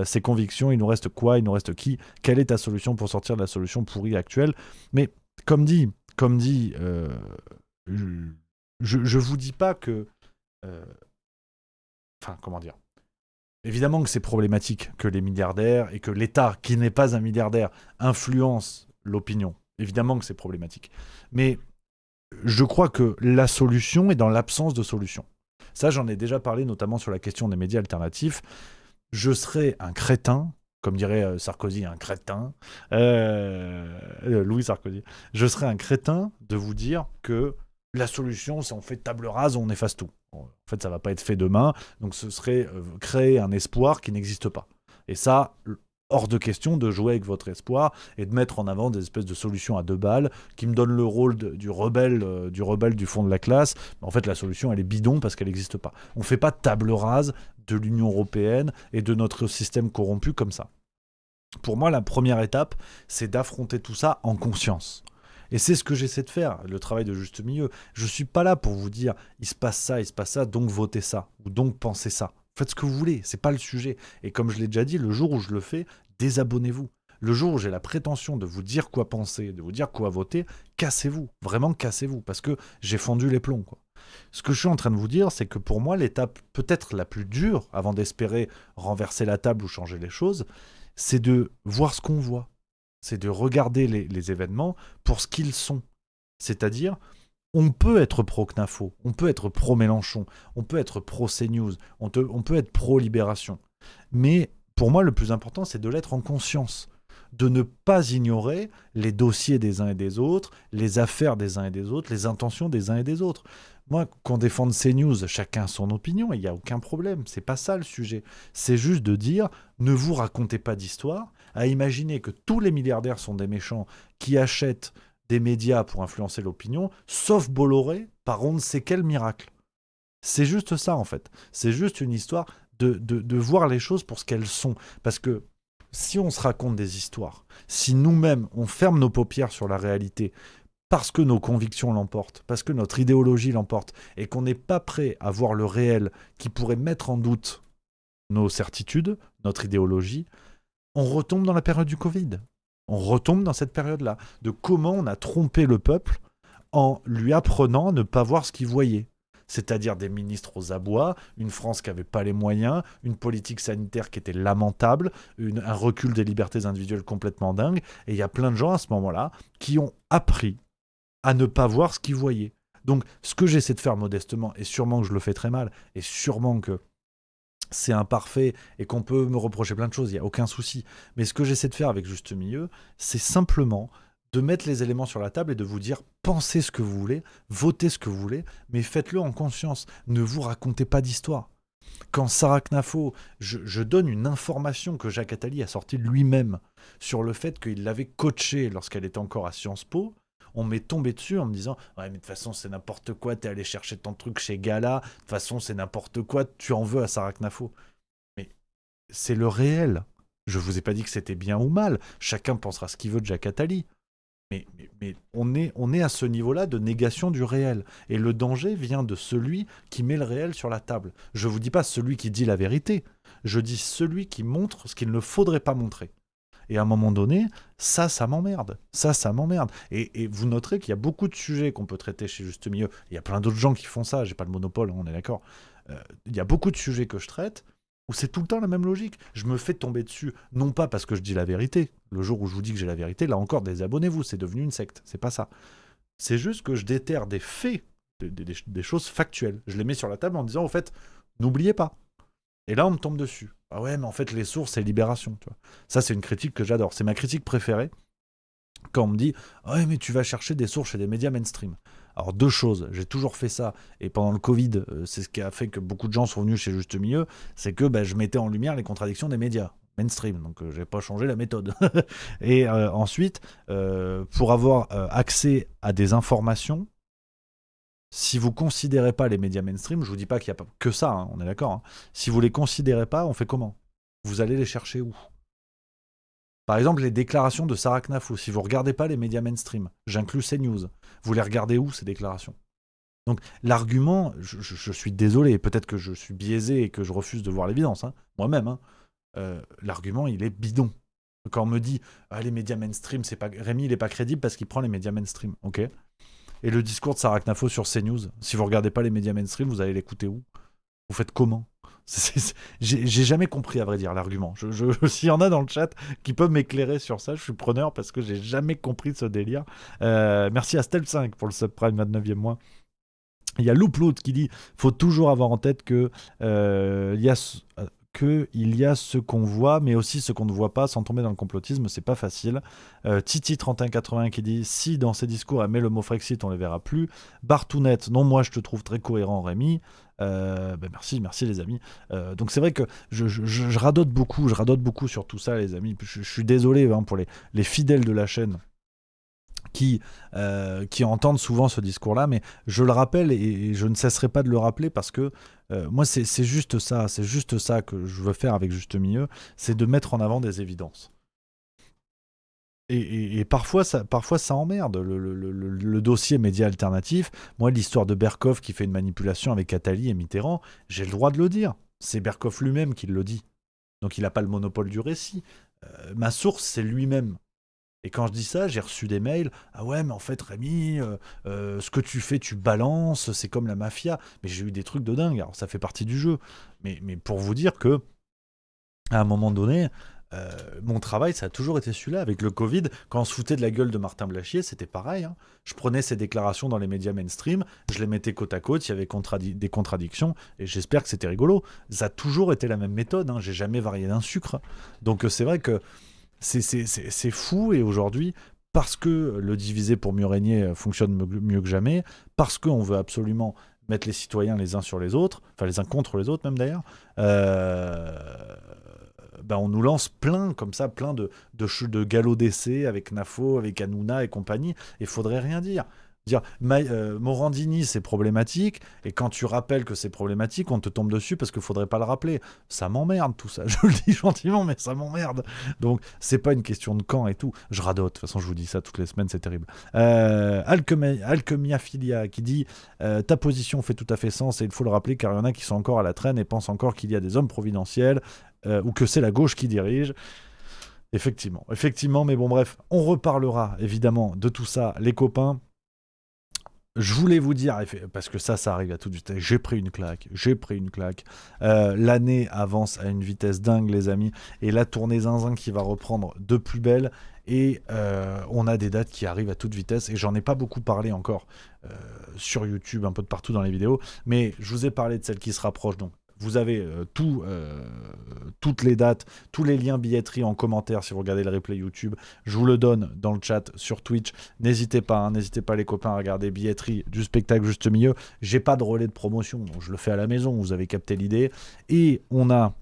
ses convictions, il nous reste quoi ? Il nous reste qui ? Quelle est ta solution pour sortir de la solution pourrie actuelle ? Mais comme dit, je vous dis pas que... comment dire ? Évidemment que c'est problématique que les milliardaires et que l'État, qui n'est pas un milliardaire, influence l'opinion. Évidemment que c'est problématique. Mais je crois que la solution est dans l'absence de solution. Ça, j'en ai déjà parlé, notamment sur la question des médias alternatifs. Je serais un crétin, comme dirait Sarkozy, un crétin, Louis Sarkozy, je serais un crétin de vous dire que la solution, c'est on fait table rase, on efface tout. En fait, ça ne va pas être fait demain, donc ce serait créer un espoir qui n'existe pas. Et ça, hors de question de jouer avec votre espoir et de mettre en avant des espèces de solutions à deux balles qui me donnent le rôle du rebelle du fond de la classe. Mais en fait, la solution, elle est bidon parce qu'elle n'existe pas. On ne fait pas table rase de l'Union européenne et de notre système corrompu comme ça. Pour moi, la première étape, c'est d'affronter tout ça en conscience. Et c'est ce que j'essaie de faire, le travail de juste milieu. Je ne suis pas là pour vous dire il se passe ça, donc votez ça, ou donc pensez ça. Faites ce que vous voulez, c'est pas le sujet. Et comme je l'ai déjà dit, le jour où je le fais, désabonnez-vous. Le jour où j'ai la prétention de vous dire quoi penser, de vous dire quoi voter, cassez-vous. Vraiment cassez-vous, parce que j'ai fondu les plombs, quoi. Ce que je suis en train de vous dire, c'est que pour moi, l'étape peut-être la plus dure, avant d'espérer renverser la table ou changer les choses, c'est de voir ce qu'on voit. C'est de regarder les événements pour ce qu'ils sont. C'est-à-dire, on peut être pro-Knafo, on peut être pro-Mélenchon, on peut être pro-CNews, on peut être pro-Libération. Mais pour moi, le plus important, c'est de l'être en conscience. De ne pas ignorer les dossiers des uns et des autres, les affaires des uns et des autres, les intentions des uns et des autres. Moi, qu'on défende CNews, chacun son opinion, il n'y a aucun problème. C'est pas ça le sujet. C'est juste de dire, ne vous racontez pas d'histoire, à imaginer que tous les milliardaires sont des méchants qui achètent des médias pour influencer l'opinion, sauf Bolloré, par on ne sait quel miracle. C'est juste ça, en fait. C'est juste une histoire de voir les choses pour ce qu'elles sont. Parce que si on se raconte des histoires, si nous-mêmes, on ferme nos paupières sur la réalité, parce que nos convictions l'emportent, parce que notre idéologie l'emporte, et qu'on n'est pas prêt à voir le réel qui pourrait mettre en doute nos certitudes, notre idéologie, on retombe dans la période du Covid. On retombe dans cette période-là, de comment on a trompé le peuple en lui apprenant à ne pas voir ce qu'il voyait. C'est-à-dire des ministres aux abois, une France qui n'avait pas les moyens, une politique sanitaire qui était lamentable, un recul des libertés individuelles complètement dingue, et il y a plein de gens à ce moment-là qui ont appris à ne pas voir ce qu'ils voyaient. Donc, ce que j'essaie de faire modestement, et sûrement que je le fais très mal, et sûrement que c'est imparfait, et qu'on peut me reprocher plein de choses, il n'y a aucun souci. Mais ce que j'essaie de faire avec Juste Milieu, c'est simplement de mettre les éléments sur la table et de vous dire, pensez ce que vous voulez, votez ce que vous voulez, mais faites-le en conscience. Ne vous racontez pas d'histoire. Quand Sarah Knafo, je donne une information que Jacques Attali a sortie lui-même sur le fait qu'il l'avait coachée lorsqu'elle était encore à Sciences Po, on m'est tombé dessus en me disant « Ouais, mais de toute façon, c'est n'importe quoi, t'es allé chercher ton truc chez Gala, de toute façon, c'est n'importe quoi, tu en veux à Sarah Knafo. » Mais c'est le réel. Je vous ai pas dit que c'était bien ou mal. Chacun pensera ce qu'il veut de Jacques Attali. Mais on est à ce niveau-là de négation du réel. Et le danger vient de celui qui met le réel sur la table. Je vous dis pas celui qui dit la vérité. Je dis celui qui montre ce qu'il ne faudrait pas montrer. Et à un moment donné, ça m'emmerde. Ça m'emmerde. Et vous noterez qu'il y a beaucoup de sujets qu'on peut traiter chez Juste Milieu. Il y a plein d'autres gens qui font ça. J'ai pas le monopole, on est d'accord. Il y a beaucoup de sujets que je traite où c'est tout le temps la même logique. Je me fais tomber dessus, non pas parce que je dis la vérité. Le jour où je vous dis que j'ai la vérité, là encore, désabonnez-vous, c'est devenu une secte. C'est pas ça. C'est juste que je déterre des faits, des choses factuelles. Je les mets sur la table en disant, au fait, n'oubliez pas. Et là, on me tombe dessus. Ah ouais, mais en fait, les sources, c'est Libération. Tu vois. Ça, c'est une critique que j'adore. C'est ma critique préférée. Quand on me dit « Ouais, mais tu vas chercher des sources chez des médias mainstream. » Alors, deux choses. J'ai toujours fait ça. Et pendant le Covid, c'est ce qui a fait que beaucoup de gens sont venus chez Juste Milieu. C'est que je mettais en lumière les contradictions des médias mainstream. Donc, j'ai pas changé la méthode. Et ensuite, pour avoir accès à des informations, si vous considérez pas les médias mainstream, je vous dis pas qu'il n'y a pas que ça, hein, on est d'accord. Hein. Si vous les considérez pas, on fait comment? Vous allez les chercher où? Par exemple, les déclarations de Sarah Knafo. Si vous regardez pas les médias mainstream, j'inclus CNews, vous les regardez où, ces déclarations? Donc l'argument, je suis désolé, peut-être que je suis biaisé et que je refuse de voir l'évidence, hein, moi-même, hein, l'argument, il est bidon. Quand on me dit les médias mainstream, c'est pas Rémi, il est pas crédible parce qu'il prend les médias mainstream, ok? Et le discours de Sarah Knafo sur CNews, si vous regardez pas les médias mainstream, vous allez l'écouter où? Vous faites comment? J'ai jamais compris, à vrai dire, l'argument. S'il y en a dans le chat qui peuvent m'éclairer sur ça, je suis preneur parce que j'ai jamais compris ce délire. Merci à Stel5 pour le subprime 29e mois. Il y a Louplout qui dit faut toujours avoir en tête que il y a ce qu'on voit, mais aussi ce qu'on ne voit pas, sans tomber dans le complotisme, c'est pas facile. Titi3180 qui dit si dans ses discours elle met le mot Frexit, on les verra plus. Bartounette, non, moi je te trouve très cohérent, Rémi. Merci les amis. Donc c'est vrai que je radote beaucoup sur tout ça, les amis. Je suis désolé pour les fidèles de la chaîne qui entendent souvent ce discours-là, mais je le rappelle et je ne cesserai pas de le rappeler parce que moi c'est juste ça que je veux faire avec Juste Milieu, c'est de mettre en avant des évidences. Et parfois ça emmerde, le dossier média alternatif. Moi, l'histoire de Berkoff qui fait une manipulation avec Attali et Mitterrand, j'ai le droit de le dire. C'est Berkoff lui-même qui le dit. Donc il n'a pas le monopole du récit. Ma source, c'est lui-même. Et quand je dis ça, j'ai reçu des mails. Ah ouais, mais en fait, Rémi, ce que tu fais, tu balances, c'est comme la mafia. Mais j'ai eu des trucs de dingue. Alors ça fait partie du jeu. Mais pour vous dire que, à un moment donné, mon travail, ça a toujours été celui-là. Avec le Covid, quand on se foutait de la gueule de Martin Blachier, c'était pareil. Hein. Je prenais ses déclarations dans les médias mainstream, je les mettais côte à côte, il y avait des contradictions, et j'espère que c'était rigolo. Ça a toujours été la même méthode. Hein. J'ai jamais varié d'un sucre. Donc c'est vrai que c'est fou, et aujourd'hui, parce que le diviser pour mieux régner fonctionne mieux que jamais, parce qu'on veut absolument mettre les citoyens les uns sur les autres, enfin les uns contre les autres même d'ailleurs, on nous lance plein de galops d'essai avec Nafo, avec Hanouna et compagnie, et il faudrait rien dire. Morandini, c'est problématique, et quand tu rappelles que c'est problématique, on te tombe dessus parce qu'il faudrait pas le rappeler. Ça m'emmerde tout ça, je le dis gentiment, mais ça m'emmerde. Donc c'est pas une question de quand et tout. Je radote, de toute façon je vous dis ça toutes les semaines, c'est terrible. Alchemiaphilia qui dit ta position fait tout à fait sens, et il faut le rappeler car il y en a qui sont encore à la traîne et pensent encore qu'il y a des hommes providentiels ou que c'est la gauche qui dirige. Effectivement, mais bon bref, on reparlera évidemment de tout ça, les copains. Je voulais vous dire, parce que ça arrive à toute vitesse, j'ai pris une claque. L'année avance à une vitesse dingue, les amis, et la tournée zinzin qui va reprendre de plus belle, et on a des dates qui arrivent à toute vitesse, et j'en ai pas beaucoup parlé encore sur YouTube, un peu de partout dans les vidéos, mais je vous ai parlé de celle qui se rapproche, donc vous avez toutes les dates, tous les liens billetterie en commentaire si vous regardez le replay YouTube. Je vous le donne dans le chat sur Twitch. N'hésitez pas les copains à regarder billetterie du spectacle Juste Milieu. J'ai pas de relais de promotion, donc je le fais à la maison, vous avez capté l'idée. Et on a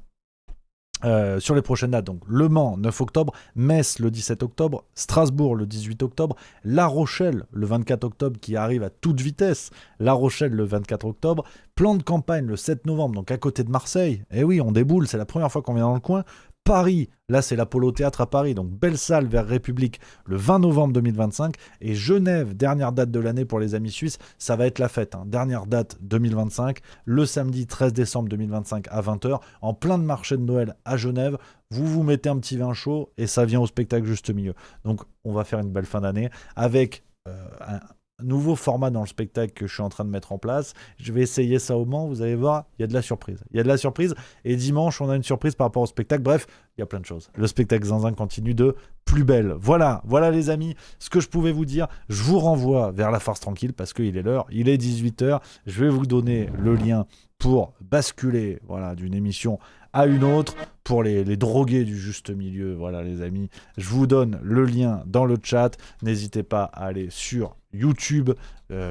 sur les prochaines dates, donc Le Mans 9 octobre, Metz le 17 octobre, Strasbourg le 18 octobre, La Rochelle le 24 octobre qui arrive à toute vitesse, La Rochelle le 24 octobre, Plan de campagne le 7 novembre, donc à côté de Marseille, et oui on déboule, c'est la première fois qu'on vient dans le coin, Paris, là c'est l'Apollo Théâtre à Paris, donc belle salle vers République le 20 novembre 2025, et Genève, dernière date de l'année pour les amis suisses, ça va être la fête, dernière date 2025, le samedi 13 décembre 2025 à 20h, en plein de marché de Noël à Genève, vous mettez un petit vin chaud et ça vient au spectacle Juste Milieu. Donc on va faire une belle fin d'année avec un nouveau format dans le spectacle que je suis en train de mettre en place. Je vais essayer ça au Mans, vous allez voir, il y a de la surprise. Il y a de la surprise et dimanche, on a une surprise par rapport au spectacle. Bref, il y a plein de choses. Le spectacle Zinzin continue de plus belle. Voilà les amis, ce que je pouvais vous dire. Je vous renvoie vers la farce tranquille parce qu'il est l'heure, il est 18h. Je vais vous donner le lien pour basculer d'une émission à une autre pour les drogués du juste milieu. Voilà les amis, je vous donne le lien dans le chat. N'hésitez pas à aller sur YouTube,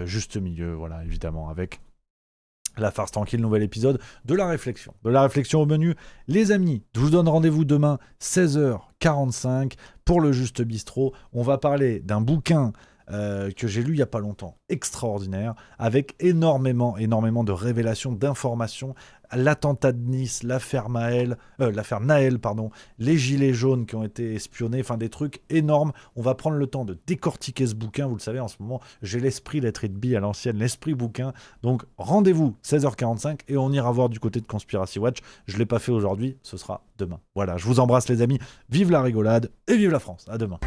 Juste Milieu, voilà évidemment avec la farce tranquille, nouvel épisode de la réflexion. De la réflexion au menu. Les amis, je vous donne rendez-vous demain 16h45 pour le Juste Bistrot. On va parler d'un bouquin que j'ai lu il n'y a pas longtemps, extraordinaire, avec énormément de révélations, d'informations, l'attentat de Nice, l'affaire Naël, les gilets jaunes qui ont été espionnés, enfin des trucs énormes. On va prendre le temps de décortiquer ce bouquin, vous le savez en ce moment, j'ai l'esprit Let It Be à l'ancienne, l'esprit bouquin, donc rendez-vous 16h45 et on ira voir du côté de Conspiracy Watch. Je ne l'ai pas fait aujourd'hui, ce sera demain. Voilà, je vous embrasse les amis, vive la rigolade et vive la France, à demain.